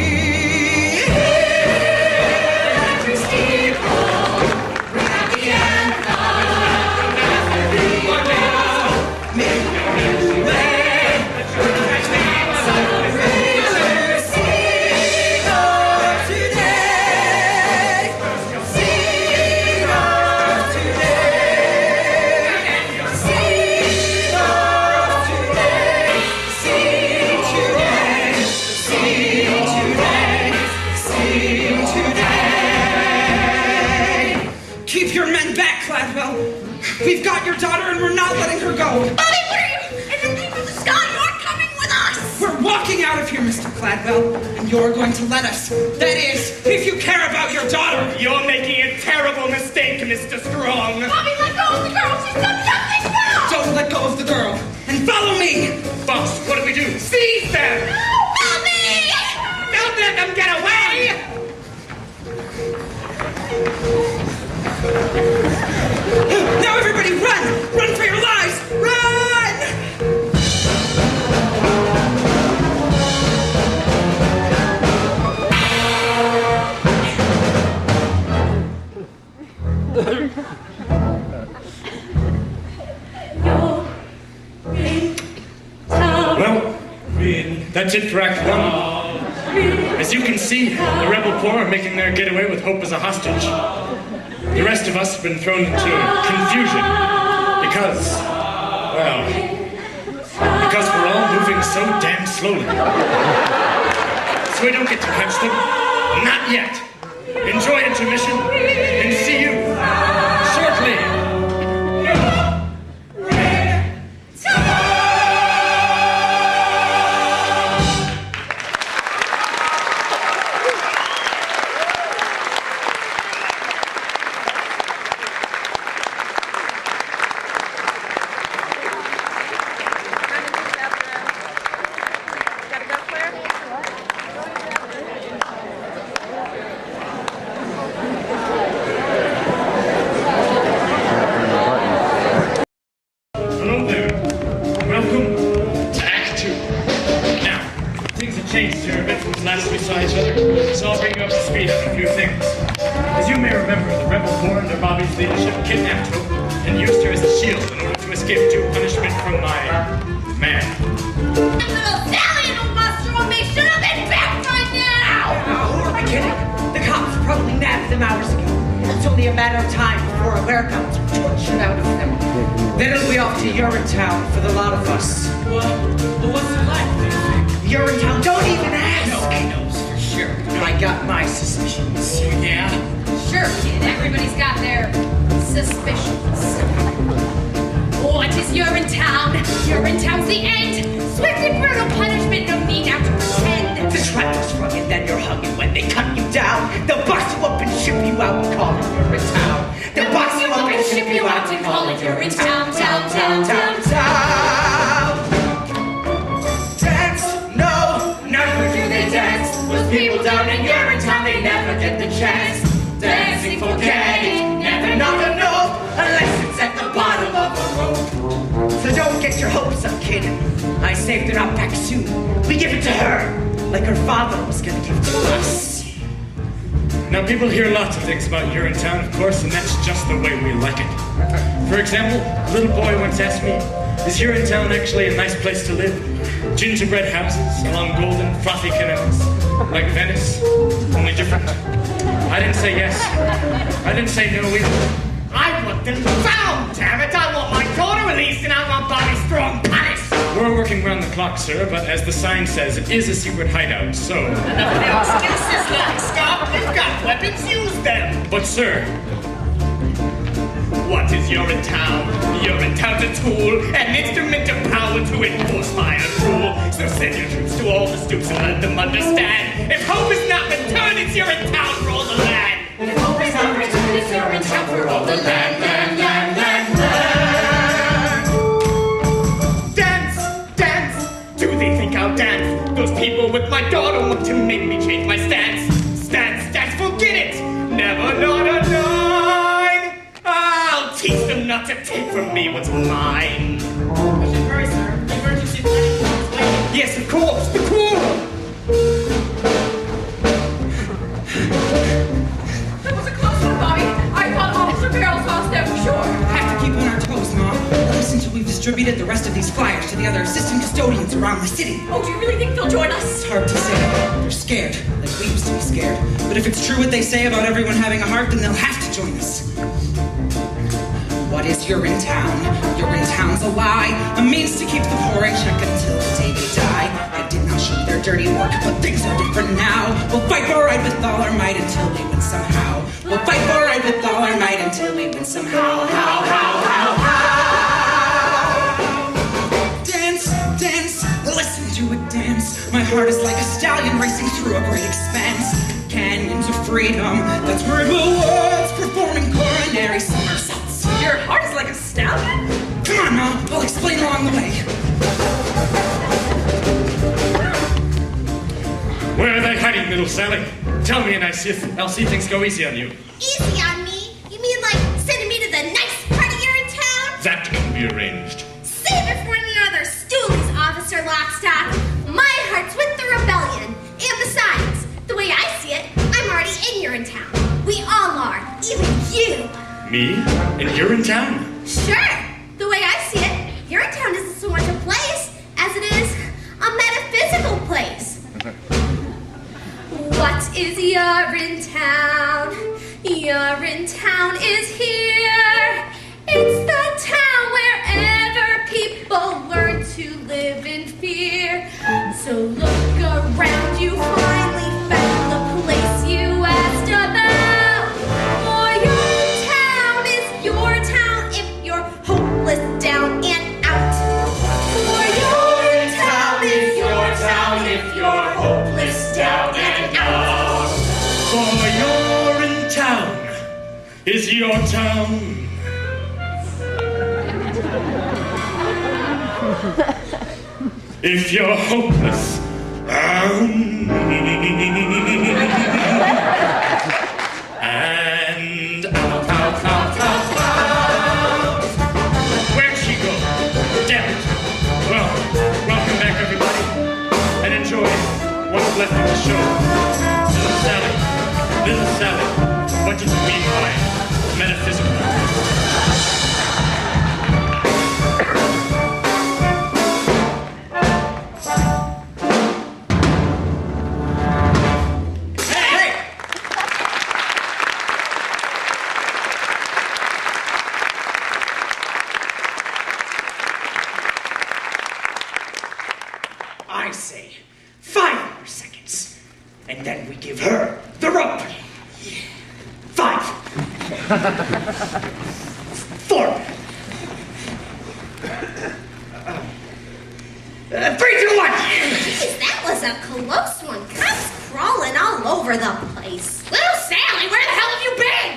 Keep your men back, Gladwell. We've got your daughter and we're not letting her go. Bobby, what are you? In the name of the sky, you're coming with us! We're walking out of here, Mr. Gladwell, and you're going to let us. That is, if you care about your daughter. You're making a terrible mistake, Mr. Strong. Bobby, let go of the girl! She's done nothing wrong! Don't let go of the girl. And follow me. Boss, what do we do? Seize them! Bobby! Don't let them get away! Now everybody run! Run for your lives! Run! Well, that's it for Act 1. As you can see, the rebel corps are making their getaway with Hope as a hostage. The rest of us have been thrown into confusion because we're all moving so damn slowly. So we don't get to catch them. Not yet. Enjoy intermission, and see you shortly. Hello there. Welcome to Act 2. Now, things have changed here a bit since last we saw each other, so I'll bring you up to speed on a few things. As you may remember, the rebel corps under Bobby's leadership kidnapped Hope and used her as a shield in order to escape due punishment from my man. Little Sally and old Nostromo should have been back by now! Who am I kidding? The cops probably nabbed them hours ago. It's only a matter of time before our whereabouts are tortured out of them. Then it'll be off to Urinetown for the lot of us. Well, what's it like, do you think? Urinetown, don't even ask! Nobody knows for sure. I got my suspicions. Yeah? Sure, kid. Everybody's got their suspicions. What is Urinetown? Urinetown's the end. Swift and brutal punishment. No need now to pretend. The trap is sprung and then you're hung, and when they cut you down, they'll bust you up and ship you out and call it Urinetown. They'll bust you up and ship you out and call it Urinetown, town. Dance? No, never do they dance. Those people down in Urinetown, they never get the chance. Dancing for gay, never know, unless it's at the bottom of the road. So don't get your hopes up, kid. I saved her out back soon. We give it to her, like her father was gonna give it to us. Now, people hear lots of things about Urinetown, of course, and that's just the way we like it. For example, a little boy once asked me, is Urinetown actually a nice place to live? Gingerbread houses along golden, frothy canals, like Venice, only different. I didn't say yes. I didn't say no either. I want them found, damn it! I want my daughter released and I want Bobby Strong punished! We're working round the clock, sir, but as the sign says, it is a secret hideout, so... No excuses, long stop! They've got weapons, use them! But, sir... What is Urinetown? Urinetown's a tool, an instrument of power to enforce my rule. So send your troops to all the stoops and let them understand. If hope is not returned, it's Urinetown for all the land. If hope is not returned, it's Urinetown for all the land. Dance! Do they think I'll dance? Those people with my daughter want to make me change my stance. Stance, forget it! Never not a nine! I'll teach them not to take from me what's mine. Push it first, sir. Emergency planning is waiting. Yes, of course, the core! That was a close one, Bobby. I thought Officer Barrels lost there for sure. Have to keep on our toes, Ma. At least until we've distributed the rest of these flyers to the other assistant custodians around the city. Oh, do you really think they'll join us? It's hard to say. They're scared, like we used to be scared. But if it's true what they say about everyone having a heart, then they'll have to join us. What is Urinetown? Urinetown's a lie, a means to keep the poor in check until the day they die. I did not show their dirty work, but things are different now. We'll fight for right with all our might until we win somehow. We'll fight for right with all our might until we win somehow. How? Dance, listen to it dance. My heart is like a stallion racing through a great expanse. Canyons of freedom, that's verbal words performing coronary somersaults. Your heart is like a stallion? Come on, Ma, I'll explain along the way. Where are they hiding, little Sally? Tell me and I'll see things go easy on you. Easy on me? You mean like sending me to the nice part of Urinetown? That can be arranged. Save it for another stoolies, Officer Lockstock. My heart's with the rebellion. And besides, the way I see it, I'm already in Urinetown. We all are, even you. Me? In Urinetown? Sure. The way I see it, Urinetown isn't so much a place as it is a metaphysical place. What is Urinetown? Urinetown is here. It's the town wherever people learn to live in fear. So look around, you finally found the place twist down and out. For you're in town. Is your town. If you're hopeless, and out. Where'd she go? Damn it. Well, welcome back, everybody, and enjoy what's left of the show. This is Sally. What did you mean by metaphysical? I say 5 more seconds, and then we give her the rope. 5. 4. 3, 2, 1. Jeez, that was a close one. Cops crawling all over the place. Little Sally, where the hell have you been?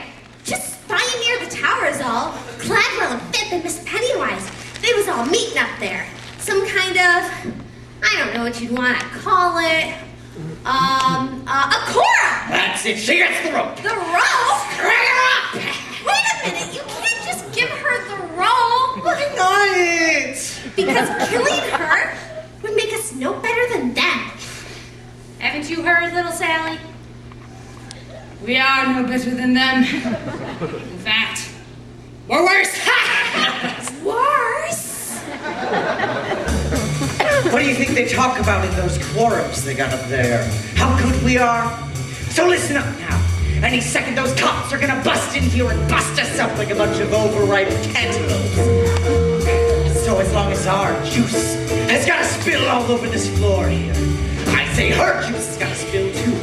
Just spying near the towers all. Gladwell and Fip and Miss Pennywise. They was all meeting up there. Some kind of, I don't know what you'd want to call it. A quorum. That's it. She gets the rope. The rope? Bring her up! Wait a minute. You can't just give her the rope. Why not? Because killing her would make us no better than them. Haven't you heard, little Sally? We are no better than them. In fact, we're worse. Worse? What do you think they talk about in those quorums they got up there? How good we are? So listen up now. Any second those cops are gonna bust in here and bust us up like a bunch of overripe cantaloupes. So as long as our juice has gotta spill all over this floor here, I say her juice has gotta spill too.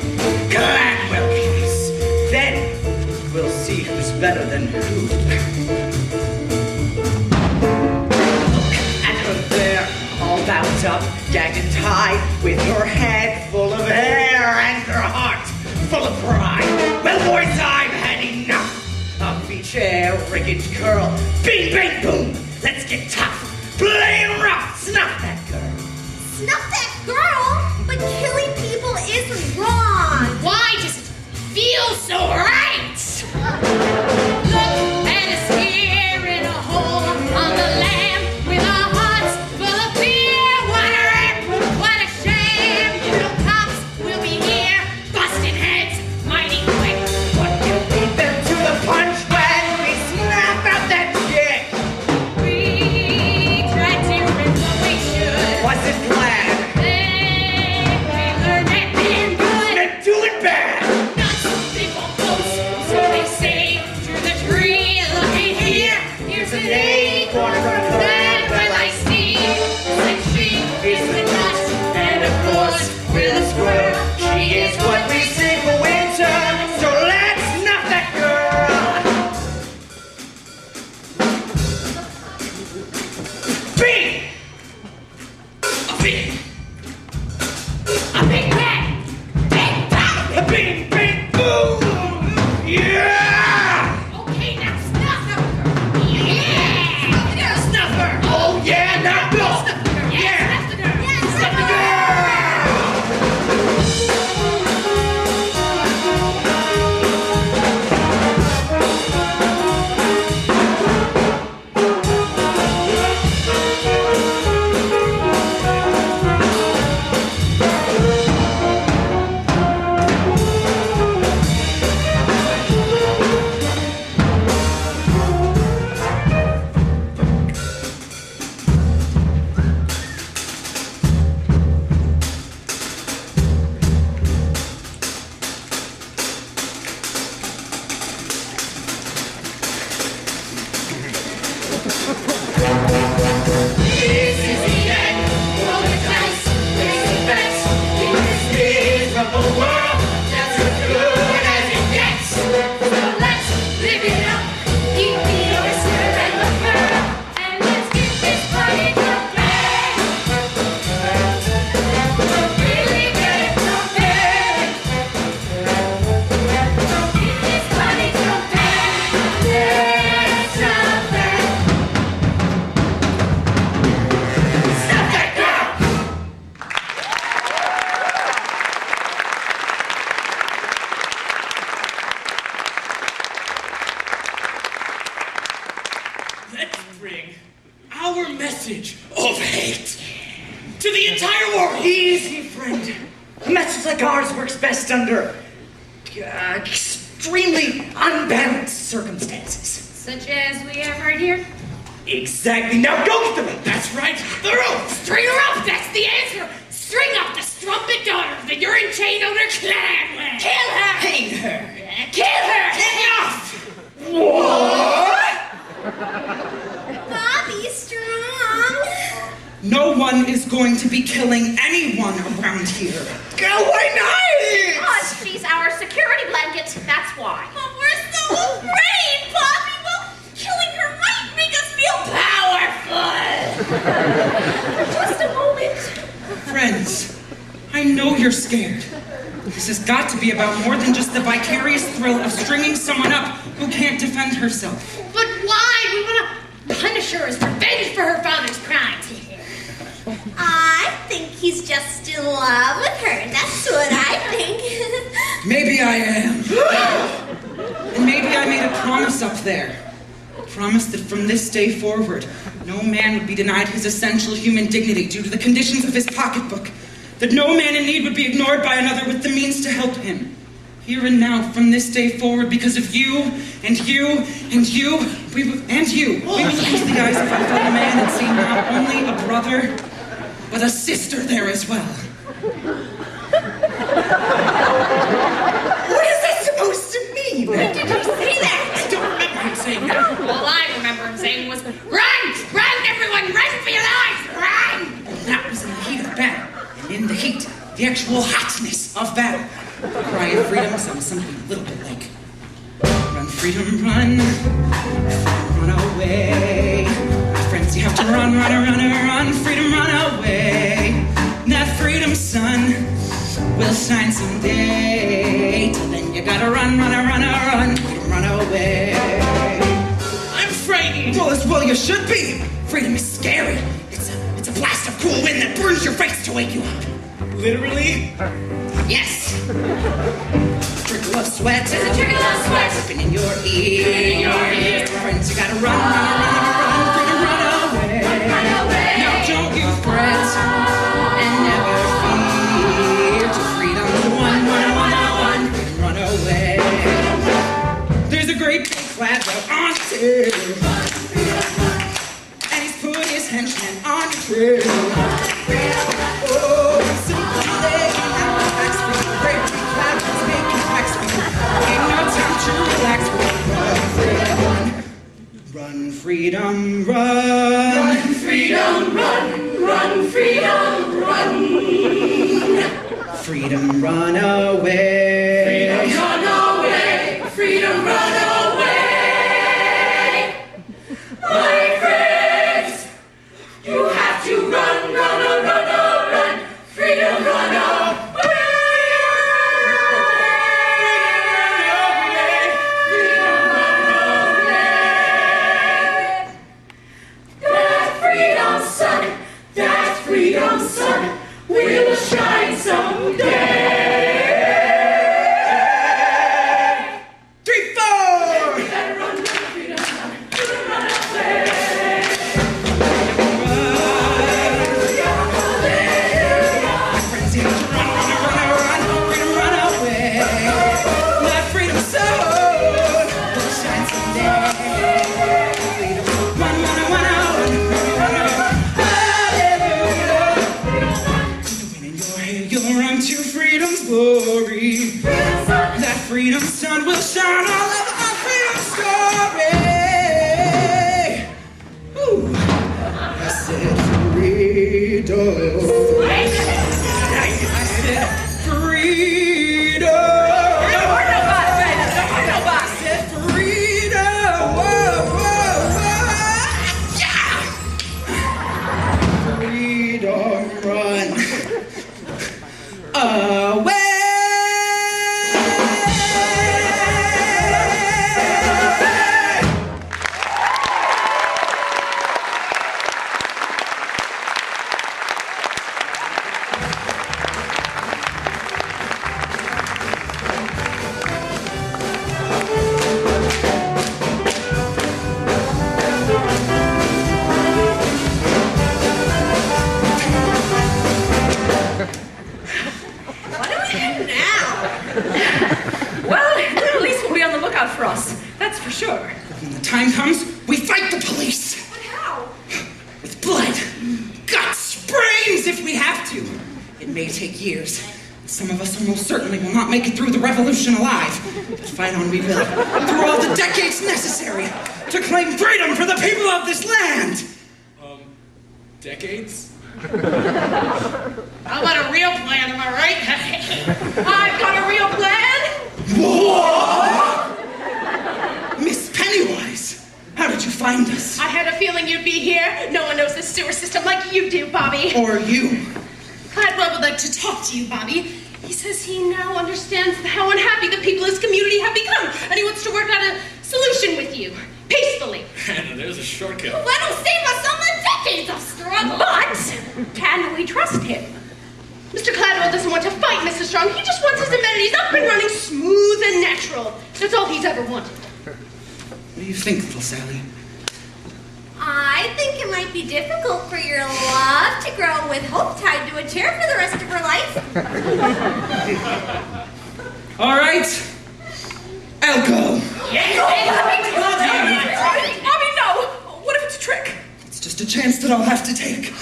Gladwell juice. Then we'll see who's better than who. At her there, all bound up, gagged and tied, with her head full of hair and her heart full of pride. Well, boys, I've had enough of each arrogant girl. Bing, bang, boom. Let's get tough. Play rough. Snuff that girl. Snuff that girl? But killing people is wrong. Why does it feel so right? Look at us here in a hole on the land with our hearts full of fear. What a rip, what a shame. You know cops will be here, busting heads mighty quick. What will beat them to the punch when we snap out that chick? message of hate to the entire world. Easy, friend. A message like ours works best under extremely unbalanced circumstances. Such as we have right here? Exactly. Now go get the rope. That's right, the rope. String her up, that's the answer. String up the strumpet daughter of the urine chain owner clan. Kill her. Hate her. Kill her. Enough. What? Bobby, strong. No one is going to be killing anyone around here. Why not? Oh, she's our security blanket. That's why. But we're so afraid, Bobby. Well, killing her might make us feel powerful. Just a moment. Friends, I know you're scared. This has got to be about more than just the vicarious thrill of stringing someone up who can't defend herself. But why? We want to punish her as revenge for her father's crimes. I think he's just in love with her. That's what I think. Maybe I am. And maybe I made a promise up there. A promise that from this day forward, no man would be denied his essential human dignity due to the conditions of his pocketbook. That no man in need would be ignored by another with the means to help him. Here and now, from this day forward, because of you, and you, and you, we will look into the eyes of our fellow man and see not only a brother, but a sister there as well. What is that supposed to mean? When did you say that? I don't remember him saying that. All I remember him saying was, run! Run, everyone! Run for your lives! Run! And that was in the heat of battle. And in the heat, the actual hotness of battle. The cry of freedom sounds something a little bit like, run, freedom, run. Run away. My friends, you have to run, run, freedom, run away. And that freedom sun will shine someday. Till then you gotta run, freedom, run away. I'm frightened. Well, you should be. Freedom is scary. It's a blast of cool wind that burns your face to wake you up. Literally? Yes. Trickle of sweat. There's a trickle of sweat. Dripping in your ears. Friends, you gotta run, freedom, run away. Run away. Now don't you fret and never fear. To freedom, freedom, run away. There's a great big flag out on the trail. And he's put his henchmen on the trail. Oh, simply laying out the facts for you. Great big flag is making facts for you. Ain't no time to relax. Run, freedom, run. Run, freedom, run. Run, freedom, run. Freedom, run away. Freedom, run away. Freedom, run away. My friends, you have to run, run, run, run. Freedom, run away. Freedom, run away. That freedom sun will shine someday. 3, 4. We better run, freedom sun, run away. My friends, you have to run, freedom, run away. My freedom soul will shine someday. Freedom, run. Hallelujah. The wind in your hair, you'll run to freedom's glory. That freedom sun will shine all over our freedom story. Ooh, I said freedom. I said freedom. I said freedom. Whoa, yeah. Freedom, run away. Well, at least will be on the lookout for us. That's for sure. When the time comes, we fight the police. But how? With blood, guts, brains if we have to. It may take years. Some of us almost certainly will not make it through the revolution alive. But fight on we will, through all the decades necessary to claim freedom for the people of this land. Decades? How about a real plan, am I right? I've got a real plan. What? Miss Pennywise, how did you find us? I had a feeling you'd be here. No one knows this sewer system like you do, Bobby. Or you. Cladwell would like to talk to you, Bobby. He says he now understands how unhappy the people of his community have become, and he wants to work out a solution with you, peacefully. And there's a shortcut. That'll save us all the decades of struggle. But can we trust him? Mr. Cladwell doesn't want to fight Mrs. Strong. He just wants his amenities up and running smooth and natural. That's all he's ever wanted. What do you think, little Sally? I think it might be difficult for your love to grow with hope tied to a chair for the rest of her life. All right, I'll go. Bobby, no! What if it's a trick? It's just a chance that I'll have to take.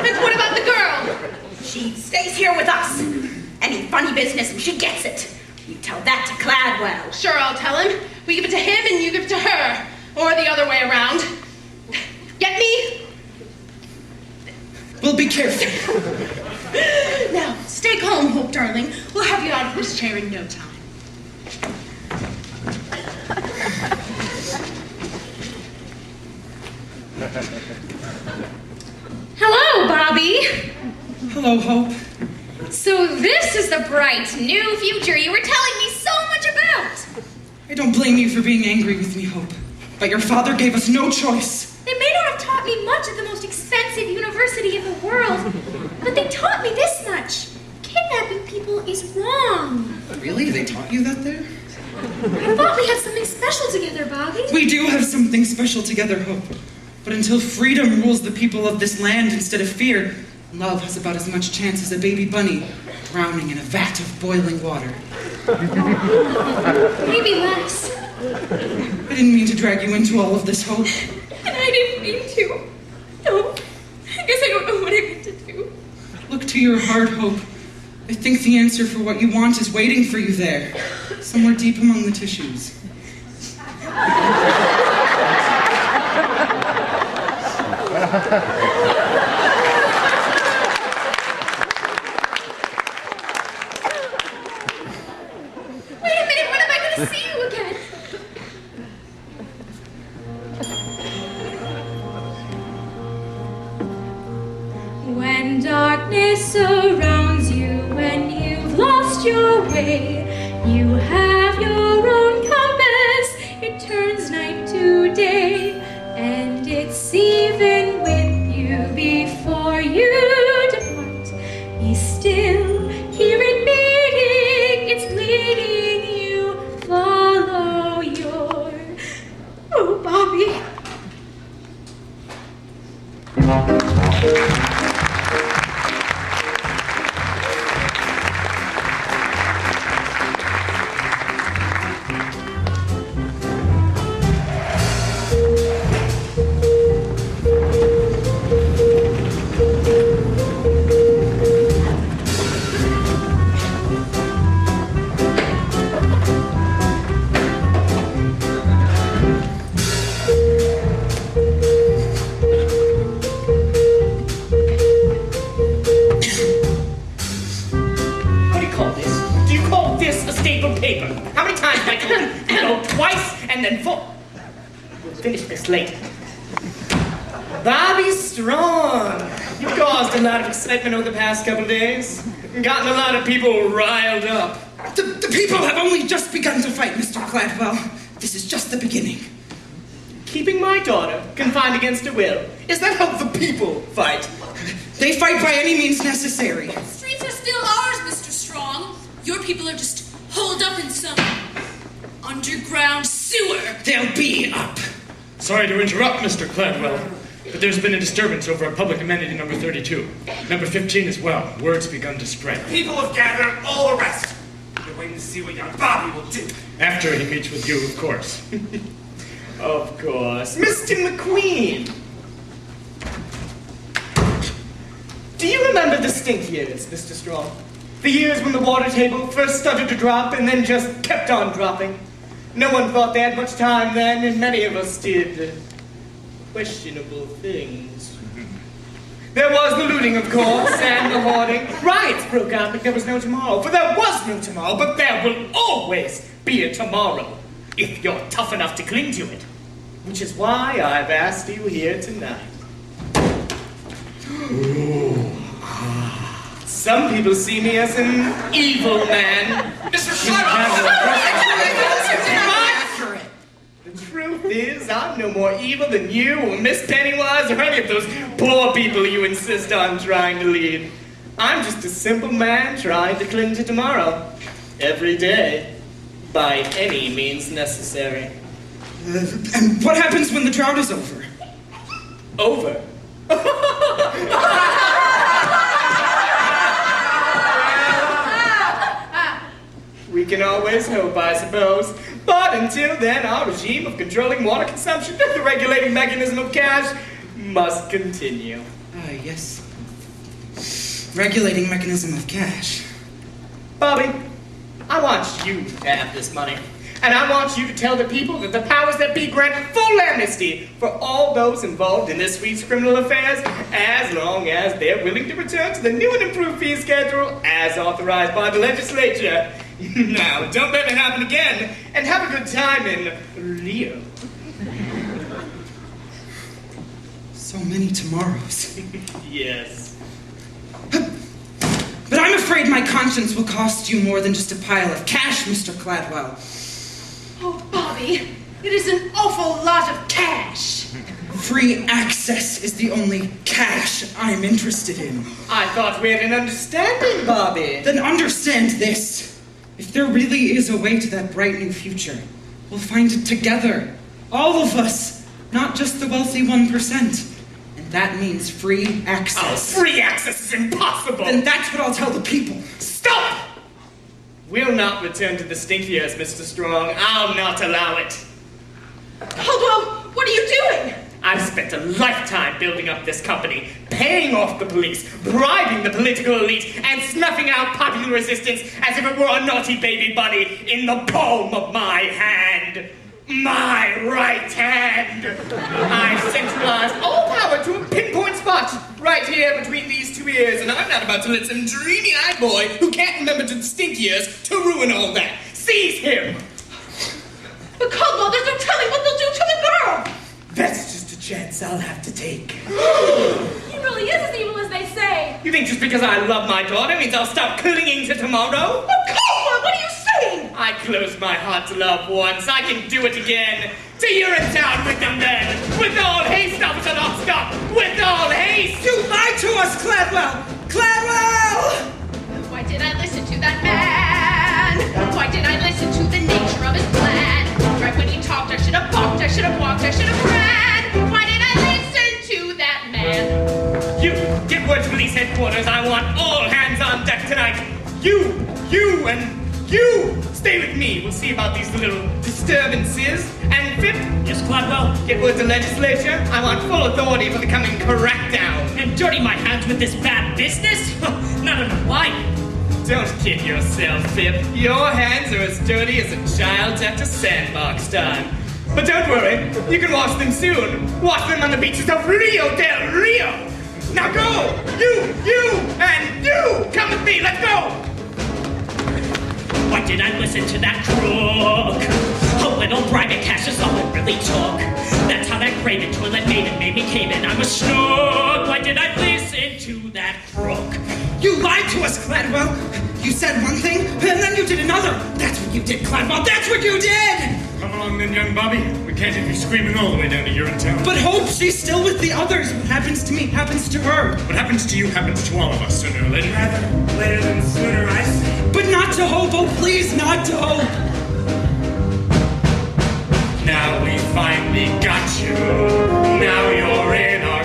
And what about the girl? She stays here with us. Any funny business and she gets it. You tell that to Cladwell. Sure, I'll tell him. We give it to him and you give it to her. Or the other way around. Get me? We'll be careful. Now, stay calm, Hope, darling. We'll have you out of this chair in no time. Hello, Bobby. Hello, Hope. So this is the bright new future you were telling me so much about. I don't blame you for being angry with me, Hope. But your father gave us no choice. They may not have taught me much at the most expensive university in the world, but they taught me this much. Kidnapping people is wrong. Really? They taught you that there? I thought we had something special together, Bobby. We do have something special together, Hope. But until freedom rules the people of this land instead of fear, love has about as much chance as a baby bunny drowning in a vat of boiling water. Maybe less. I didn't mean to drag you into all of this, Hope. And I didn't mean to. No. I guess I don't know what I meant to do. Look to your heart, Hope. I think the answer for what you want is waiting for you there, somewhere deep among the tissues. Wait a minute, when am I going to see you again? When darkness surrounds you, when you've lost your way, you have your own compass, it turns night to day, and it's even with you before you depart. Be still, hear it beating, it's leading you, follow your... Oh, Bobby. What do you call this? Do you call this a staple paper? How many times have I told you? You go twice and then four. We'll finish this later. Bobby Strong. You caused a lot of excitement over the past couple of days. Gotten a lot of people riled up. The people have only just begun to fight, Mr. Cladwell. This is just the beginning. Keeping my daughter confined against her will. Is that how the people fight? They fight by any means necessary. Streets are still ours, Mr. Strong. Your people are just holed up in some underground sewer. They'll be up. Sorry to interrupt, Mr. Cladwell, But there's been a disturbance over at public amenity number 32. Number 15 as well. Word's begun to spread. People have gathered, all arrested. They're waiting to see what young Bobby will do. After he meets with you, of course. Of course. Mr. McQueen! Do you remember the stink years, Mr. Strong? The years when the water table first started to drop and then just kept on dropping. No one thought they had much time then, and many of us did questionable things. There was the looting, of course, and the hoarding. Riots broke out like there was no tomorrow. For there was no tomorrow, but there will always be a tomorrow, if you're tough enough to cling to it. Which is why I've asked you here tonight. Some people see me as an evil man. Mr. The truth is, I'm no more evil than you or Miss Pennywise or any of those poor people you insist on trying to lead. I'm just a simple man trying to cling to tomorrow. Every day. By any means necessary. And what happens when the drought is over? Over? We can always hope, I suppose. But until then, our regime of controlling water consumption and the regulating mechanism of cash must continue. Yes. Regulating mechanism of cash. Bobby, I want you to have this money. And I want you to tell the people that the powers that be grant full amnesty for all those involved in this week's criminal affairs, as long as they're willing to return to the new and improved fee schedule as authorized by the legislature. Now, don't let it happen again, and have a good time in Rio. So many tomorrows. Yes. But I'm afraid my conscience will cost you more than just a pile of cash, Mr. Cladwell. Oh, Bobby, it is an awful lot of cash. Free access is the only cash I'm interested in. I thought we had an understanding, Bobby. Then understand this. If there really is a way to that bright new future, we'll find it together. All of us, not just the wealthy 1%. And that means free access. Oh, free access is impossible! Then that's what I'll tell the people. Stop! We'll not return to the stink years, Mr. Strong. I'll not allow it. Caldwell, what are you doing? I've spent a lifetime building up this company, paying off the police, bribing the political elite, and snuffing out popular resistance as if it were a naughty baby bunny in the palm of my hand. My right hand! I've centralized all power to a pinpoint spot right here between these two ears, and I'm not about to let some dreamy-eyed boy who can't remember the stink years to ruin all that. Seize him! But Caldwell, there's no telling what they'll do to the girl! That's just a chance I'll have to take. He really is as evil as they say. You think just because I love my daughter means I'll stop clinging to tomorrow? But Caldwell, what are you saying? I closed my heart to love once. I can do it again. To Urinetown with them then. With all haste, officer not stop. With all haste. You lied to us, Cladwell! Cladwell! Why did I listen to that man? Why did I listen to the nature of his plan? Right when he talked, I should have balked, I should have walked, I should have ran. Why did I listen to that man? You, get word to police headquarters. I want all hands on deck tonight. You, and you, stay with me. We'll see about these little disturbances. And Fifth, Yes, Cladwell? get word to legislature. I want full authority for the coming crackdown. And dirty my hands with this bad business? Not enough life. Don't kid yourself, Fifth. Your hands are as dirty as a child's after sandbox time. But don't worry, you can wash them soon. Wash them on the beaches of Rio del Rio. Now go! You, and you! Come with me, let's go! Why did I listen to that crook? A little private cash is all it really took. That's how that craven toilet maiden made me cave in. I was snook. Why did I listen to that crook? You lied to us, Cladwell! You said one thing, and then you did another! That's what you did, Cladwell! That's what you did! Come along then, young Bobby. We can't have you screaming all the way down to Urinetown. But Hope, she's still with the others. What happens to me happens to her. What happens to you happens to all of us sooner or later. Rather later than sooner, I say. But not to Hope, oh please, not to Hope! Now we finally got you. Now you're in our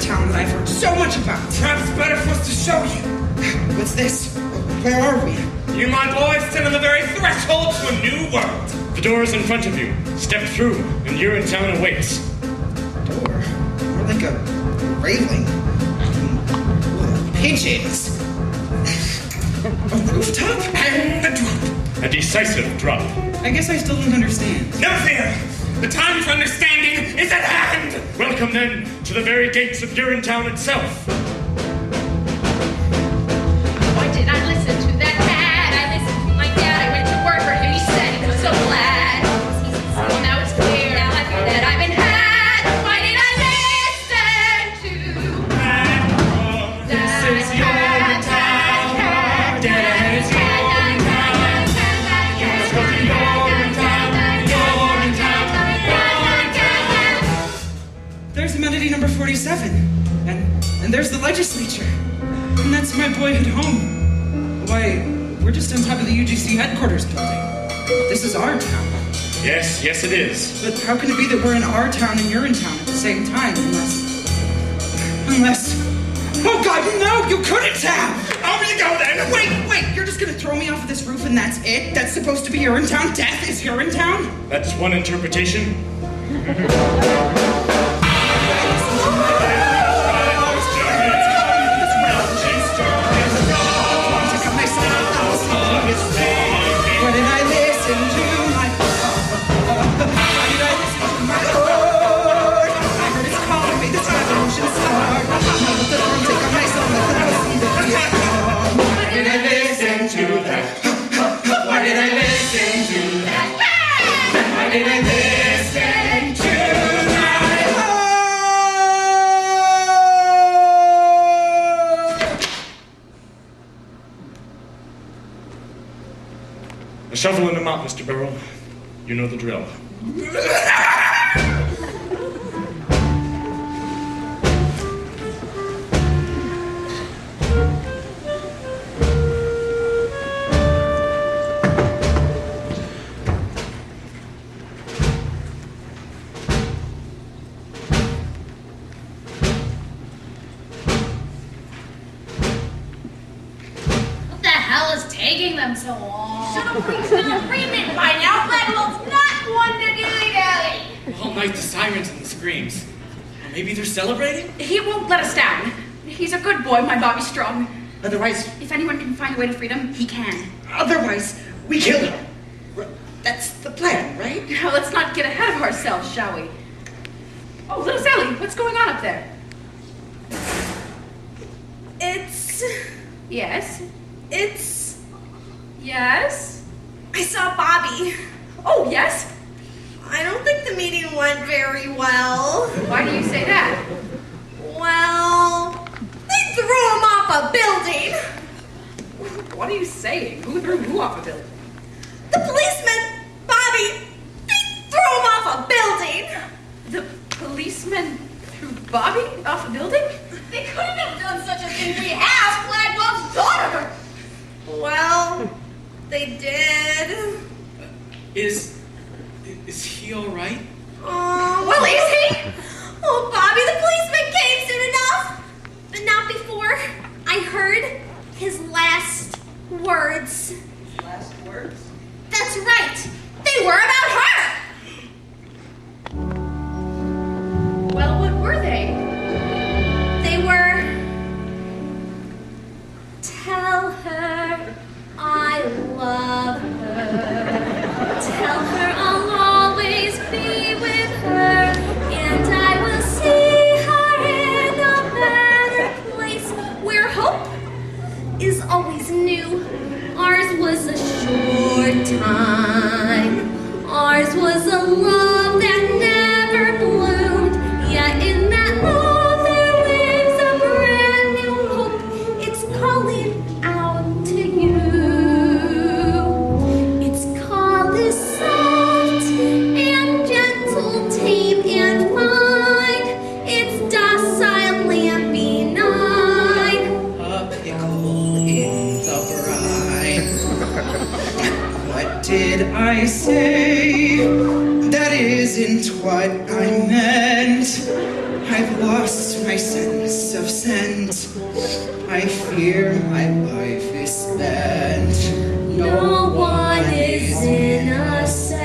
Urinetown that I've heard so much about. Perhaps it's better for us to show you. What's this? Where are we? You, my boy, stand on the very threshold to a new world. The door is in front of you. Step through, and Urinetown awaits. Door? More like a railing. Pigeons. A rooftop? And a drop. A decisive drop. I guess I still don't understand. Never fear. The time for understanding is at hand. Welcome then to the very gates of Urinetown itself. Why did I listen to that cat? I listened to my dad. I went to work for him. He said he was so glad. Well, now it's clear. Now I feel that I've been had. Why did I listen to that cat? This is Urinetown. There's amenity number 47, and there's the legislature, and that's my boyhood home. Why, we're just on top of the UGC headquarters building. This is our town. Yes, it is. But how can it be that we're in our town and Urinetown at the same time, unless... Oh God, no, you couldn't have! Over you go then! Wait, you're just gonna throw me off of this roof and that's it? That's supposed to be Urinetown? Death is Urinetown? That's one interpretation. What did I listen to? Why did I listen to my Lord? I heard it's calling me, this revolution start. Now let the throne take on my soul, let the house see the Vietnam. Why did I listen to that? Why did I listen to that? Why did I listen to A shovel and a mop, Mr. Burrell. You know the drill. What the hell is taking them so long? Should have reached an agreement by now. Gladwell's not one to dilly-dally. All night, the sirens and the screams. Maybe they're celebrating? He won't let us down. He's a good boy, my Bobby Strong. Otherwise, If anyone can find a way to freedom, he can. otherwise, we kill him. That's the plan, right? Now, let's not get ahead of ourselves, shall we? Oh, little Sally, what's going on up there? It's... Yes? Yes? I saw Bobby. Oh, yes? I don't think the meeting went very well. Why do you say that? Well, they threw him off a building. What are you saying? Who threw who off a building? The policeman, Bobby, they threw him off a building. The policeman threw Bobby off a building? They couldn't have done such a thing. We have Gladwell's daughter. Well, they did. Is he all right? Oh, Well, is he? Oh, Bobby, the policeman came soon enough. But not before I heard his last words. Last words? That's right. They were about her. Well, what were they? They were, tell her I love her. Tell her I'll always be with her. And I will see her in a better place where hope is always new. Ours was a short time. Ours was a love that never bloomed. Yet in that love there lives a brand new hope. It's calling out to you. It's called this soft and gentle, tame and fine. It's docile and benign. A pickle in the brine. What did I say? That isn't what I meant. I I've lost my sense of scent. I fear my life is spent. No one is innocent.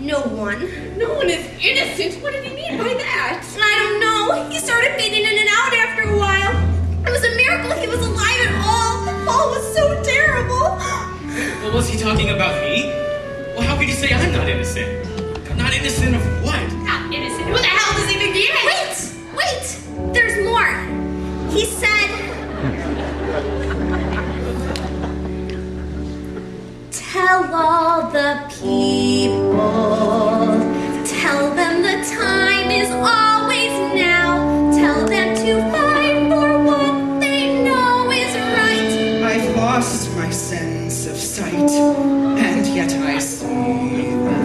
No one? No one is innocent. What did he mean by that? I don't know. He started fading in and out after a while. It was a miracle he was alive at all. The fall was so terrible. Well, was he talking about me? Well, how could you say I'm not innocent? Not innocent of what? Not innocent. Who the hell does he think he is? Wait! There's more. He said... Tell all the people. Tell them the time is always now. Tell them to fight for what they know is right. I've lost my sense of sight, and yet I see them.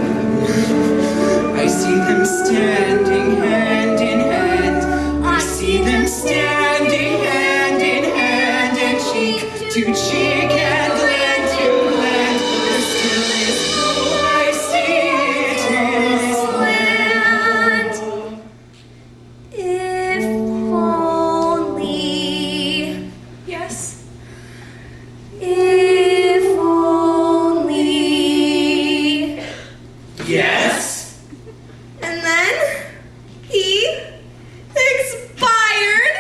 I see them standing hand in hand. I see them standing hand in hand and cheek to cheek and land to land. There still is hope. I see it is If only... Yes. If only... Yes? And then he expired.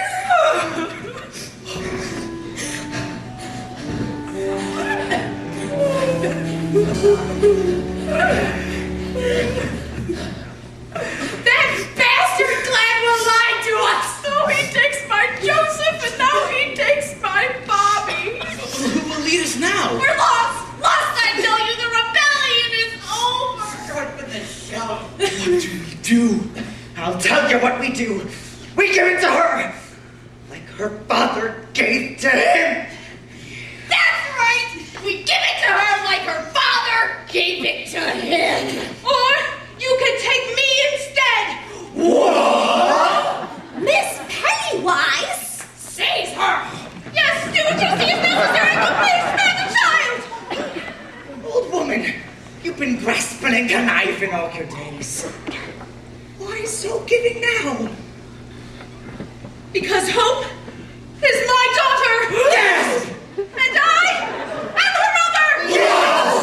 That bastard Gladwell lied to us. Oh, he takes my Joseph and now he takes my Bobby. Who will lead us now? We're lost. Lost, I tell you. The rebellion is over. What do we do? I'll tell you what we do. We give it to her, like her father gave to him. That's right. We give it to her like her father gave it to him. Or you can take me instead. What? Miss Pennywise? Seize her. Yes, do what you see is necessary, but please spare the child. Old woman, you've been grasping and conniving all your days. Why so giving now? Because Hope is my daughter. Yes! And I am her mother. Yes!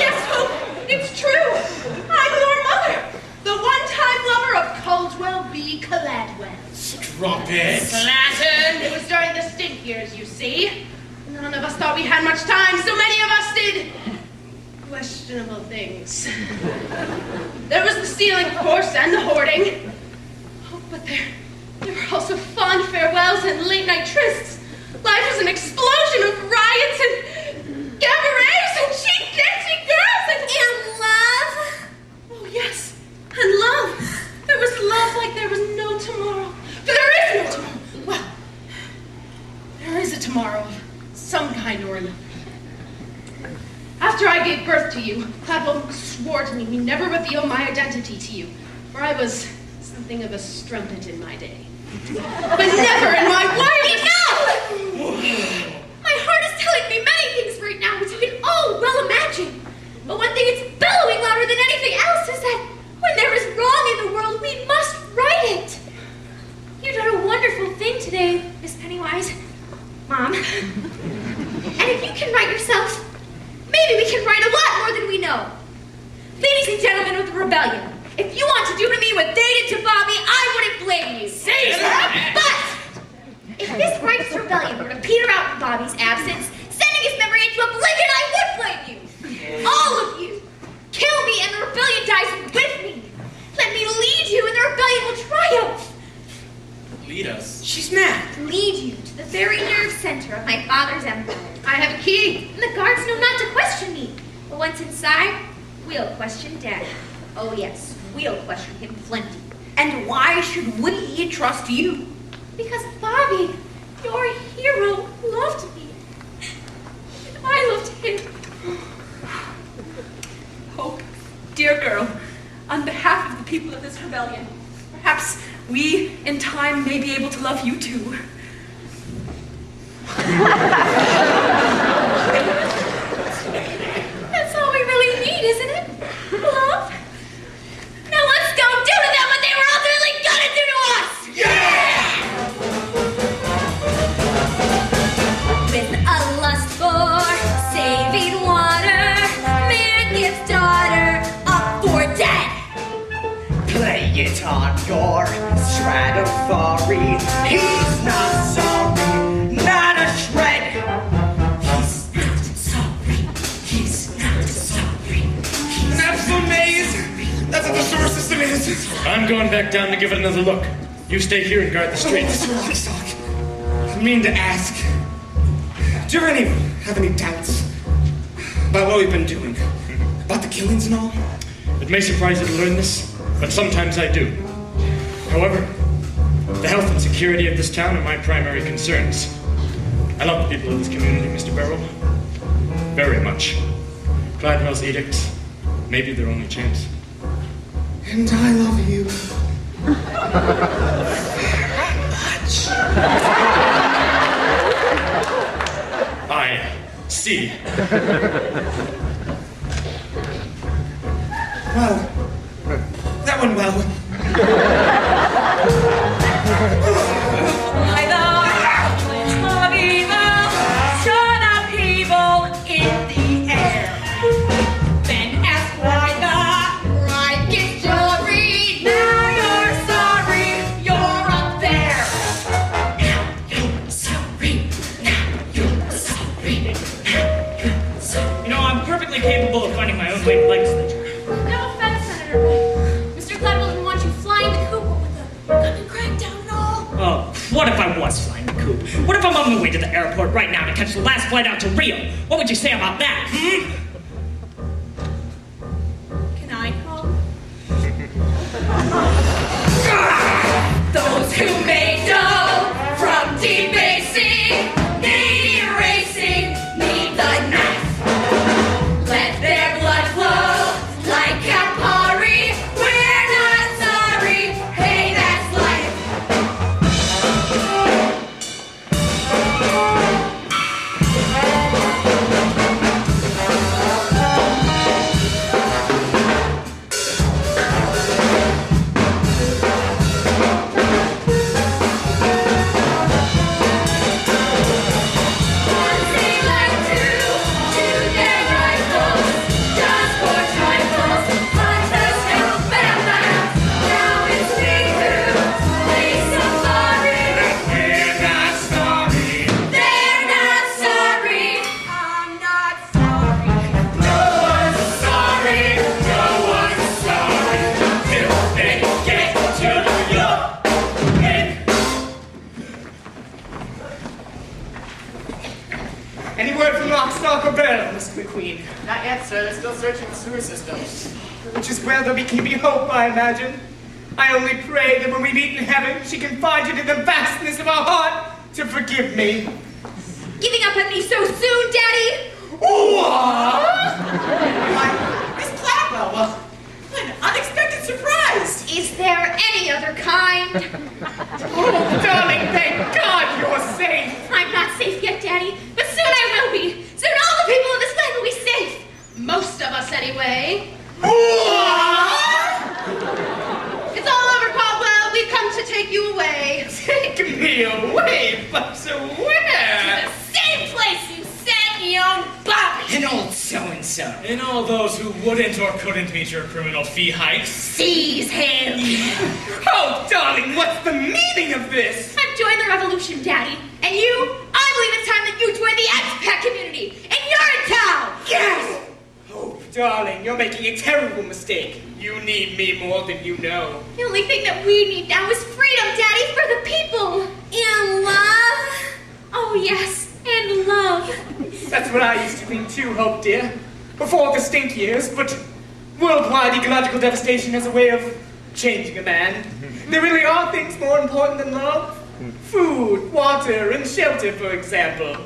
Yes, Hope, it's true. I'm your mother. The one-time lover of Caldwell B. Gladwell. Drop it. Slattern. It was during the stink years, you see. None of us thought we had much time. So many of us did questionable things. There was the stealing, of course, and the hoarding. Oh, but there were also fond farewells and late-night trysts. Life was an explosion of riots and cabarets and cheap dancing girls and love. Oh, yes, and love. There was love like there was no tomorrow. For there is no tomorrow. Well, there is a tomorrow of some kind or another. After I gave birth to you, Gladwell swore to me he never reveal my identity to you, for I was something of a strumpet in my day. But never in my wildest... Enough! My heart is telling me many things right now, as you can all well imagine. But one thing it's bellowing louder than anything else is that when there is wrong in the world, we must right it. You've done a wonderful thing today, Miss Pennywise. Mom. And if you can right yourself, maybe we can right a lot more than we know. Ladies and gentlemen of the rebellion, if you want to do to me what they did to Bobby, I wouldn't blame you. But if this righteous rebellion were to peter out in Bobby's absence, sending his memory into oblivion, I would blame you. All of you. Kill me and the rebellion dies with me. Let me lead you and the rebellion will triumph. Lead us. She's mad. Lead you to the very nerve center of my father's empire. I have a key. And the guards know not to question me. But once inside, we'll question Dad. Oh yes, we'll question him plenty. And why should we trust you? Because Bobby, your hero, loved me. And I loved him. Hope, dear girl, on behalf of the people of this rebellion, perhaps we, in time, may be able to love you too. That's all we really need, isn't it? Love? You're Stradivarius. He's not sorry, not a shred. He's not sorry. He's not sorry. An absolute maze. That's what the sewer system is. I'm going back down to give it another look. You stay here and guard the streets. Mr. Lockstock, I mean to ask, do you have any doubts about what we've been doing? About the killings and all? It may surprise you to learn this, but sometimes I do. However, the health and security of this town are my primary concerns. I love the people of this community, Mr. Barrow. Very much. Cladwell's edicts may be their only chance. And I love you. I see. Well, that went well. Capable of finding my own way to legislature. No offense, Senator, but Mr. Gladwell didn't want you flying the coop with the gun crackdown and all. Oh, what if I was flying the coop? What if I'm on my way to the airport right now to catch the last flight out to Rio? What would you say about that, Can I come? Those who made dough from debasing, need erasing, need the knife. Let their blood flow like Campari. We're not sorry. Hey, that's life. Any word from Lockstock or Barrel, Mr. McQueen? Not yet, sir. They're still searching the sewer systems. Which is where they'll be keeping hope, I imagine. I only pray that when we meet in heaven, she can find you to the vastness of our heart to forgive me. Giving up on me so soon, Daddy? What? Miss Cladwell, well, an unexpected surprise. Is there any other kind? Oh, darling, thank God you're safe. I'm not safe yet, Daddy, but soon I will be. Soon all the people of this land will be safe. Most of us, anyway. It's all over, Caldwell. We've come to take you away. Take me away? But to where? To the same place you said you owned Bobby. An old so-and-so. And all those who wouldn't or couldn't meet your criminal fee hikes. Seize him. Oh, darling, what's the meaning of this? I've joined the revolution, Daddy. And you? I believe it's time that you join the expat community. And you're in town. Yes! Oh, darling, you're making a terrible mistake. You need me more than you know. The only thing that we need now is freedom, Daddy, for the people. And love. Oh, yes, and love. That's what I used to think too, Hope, dear. Before the stink years, but worldwide ecological devastation has a way of changing a man. There really are things more important than love. Food, water, and shelter, for example.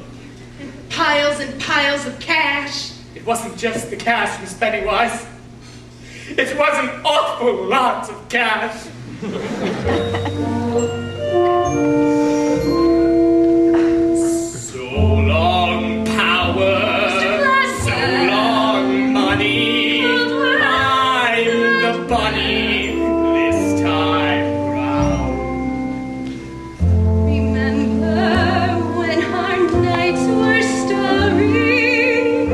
Piles and piles of cash. It wasn't just the cash, Miss Pennywise. It was an awful lot of cash. So long power, so long money. I'm the bunny this time round. Remember when our nights were starry?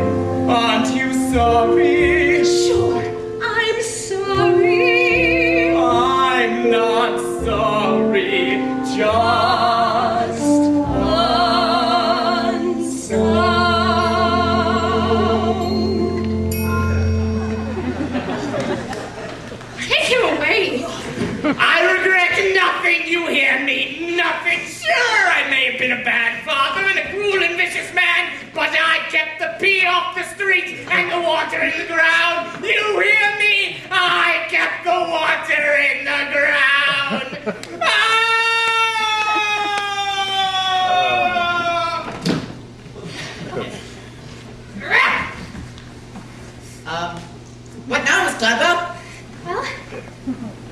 Aren't you sorry? Sure, I'm sorry. I'm not. water in the ground. You hear me? I kept the water in the ground. What now, Miss Gladwell? Well,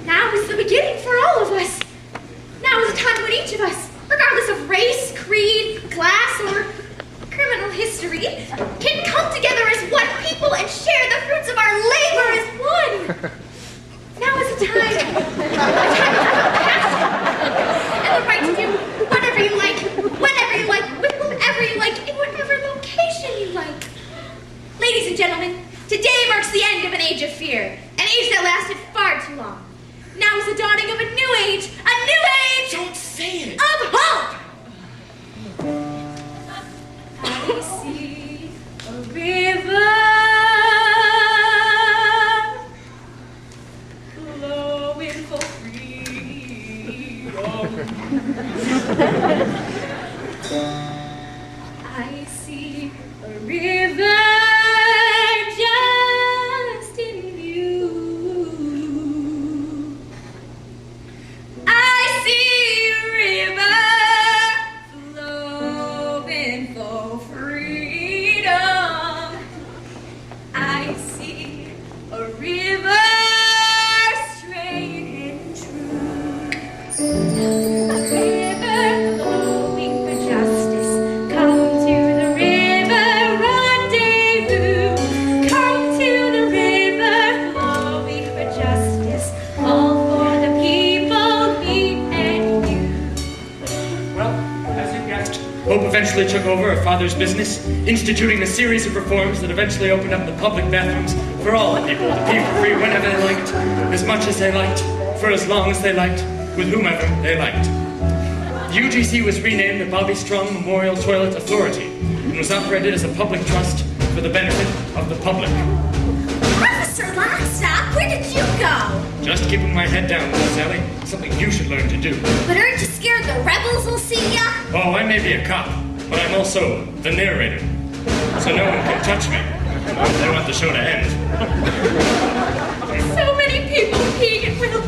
now is the beginning for all of us. Now is the time when each of us, regardless of race, creed, class, or criminal history, can come together as one people and share the fruits of our labor as one. Now is the time of passion, and the right to do whatever you like, whenever you like, with whomever you like, in whatever location you like. Ladies and gentlemen, today marks the end of an age of fear, an age that lasted far too long. Now is the dawning of a new age, Don't say it. of hope! I see a river flowing for freedom. I see a river just in you. I see a river flowing for freedom. I see a river straight and true. A river flowing for justice. Come to the river rendezvous. Come to the river flowing for justice. All for the people, me and you. Well, as you guessed, Pope eventually took over a father's business, instituting a series of reforms that eventually opened up the public bathrooms for all the people to pee for free whenever they liked, as much as they liked, for as long as they liked, with whomever they liked. The UGC was renamed the Bobby Strong Memorial Toilet Authority and was operated as a public trust for the benefit of the public. Officer Lockstock, where did you go? Just keeping my head down, Little Sally. Something you should learn to do. But aren't you scared the rebels will see ya? Oh, I may be a cop, but I'm also the narrator. So no one can touch me. They want the show to end. There's so many people peeing at will.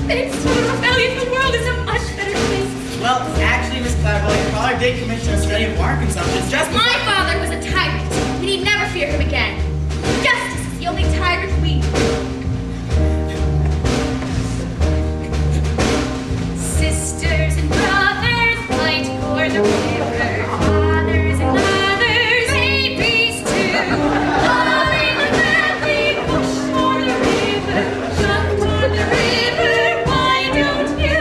Thanks to the rebellion, the world is a much better place. Well, actually, Miss Gladwell, you probably did commission a study of water consumption just My father was a tyrant, and he'd never fear him again. Justice is the only tyrant we know. Sisters and brothers fight for the river. Fathers and mothers, babies too. All in the valley, push for the river. Jump for the river, why don't you?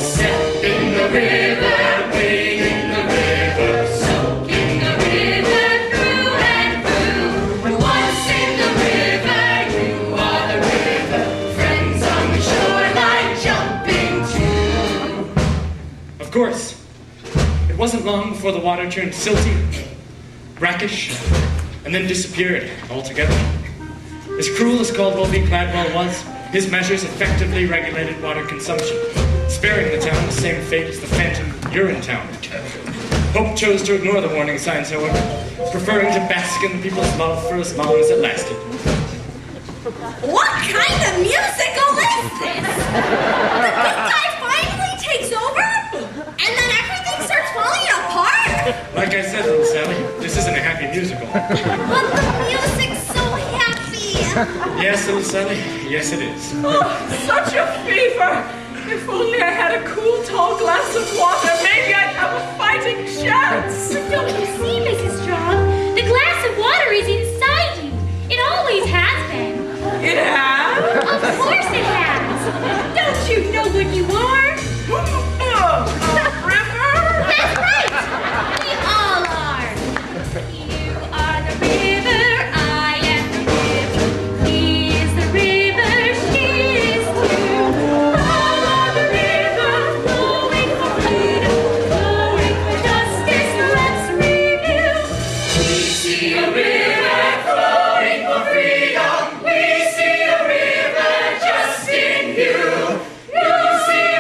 Step in the river, wade in the river, soak in the river through and through. Once in the river, you are the river. Friends on the shoreline jumping too. Of course, it wasn't long before the water turned silty, brackish, and then disappeared altogether. As cruel as Caldwell v. Cladwell was, his measures effectively regulated water consumption, sparing the town the same fate as the phantom Urinetown. Pope chose to ignore the warning signs, however, preferring to bask in the people's love for as long as it lasted. What kind of musical is this? The big guy finally takes over? And then everything starts falling apart? Like I said, Little Sally, this isn't a happy musical. But the music's so happy. Yes, Little Sally, yes it is. Oh, such a fever! If only I had a cool, tall glass of water, maybe I'd have a fighting chance. But don't you see, Mrs. Strong? The glass of water is inside you. It always has been. It has? Of course it has. Don't you know what you are? A river? That's right. We all are. You are the river. I am the river. He is the river. She is too. All are the river, flowing for freedom, flowing for justice. Let's review. We see a river flowing for freedom. We see a river just in you. You see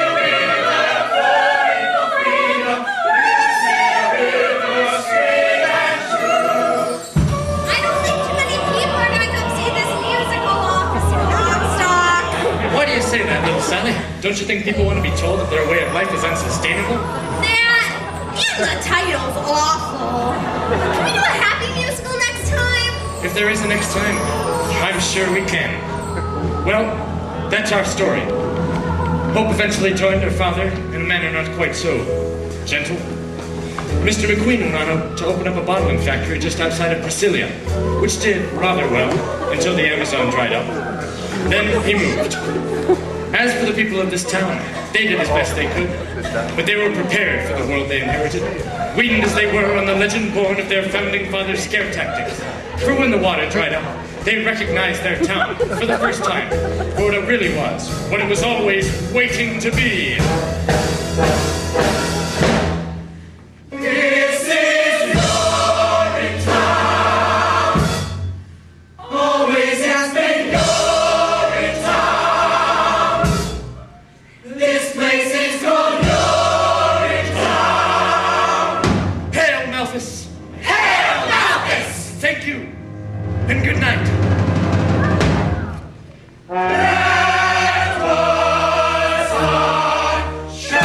Sally, don't you think people want to be told that their way of life is unsustainable? That and the title's awful. Can we do a happy musical next time? If there is a next time, I'm sure we can. Well, that's our story. Hope eventually joined her father in a manner not quite so gentle. Mr. McQueen went on to open up a bottling factory just outside of Brasilia, which did rather well until the Amazon dried up. Then he moved. As for the people of this town, they did as best they could, but they were prepared for the world they inherited, weakened as they were on the legend born of their founding fathers' scare tactics. For when the water dried up, they recognized their town for the first time for what it really was, what it was always waiting to be. This is Urinetown. Always has been Urinetown. This place is called Urinetown. Hail, Malthus! Hail, Malthus! Thank you, and good night. That was our show.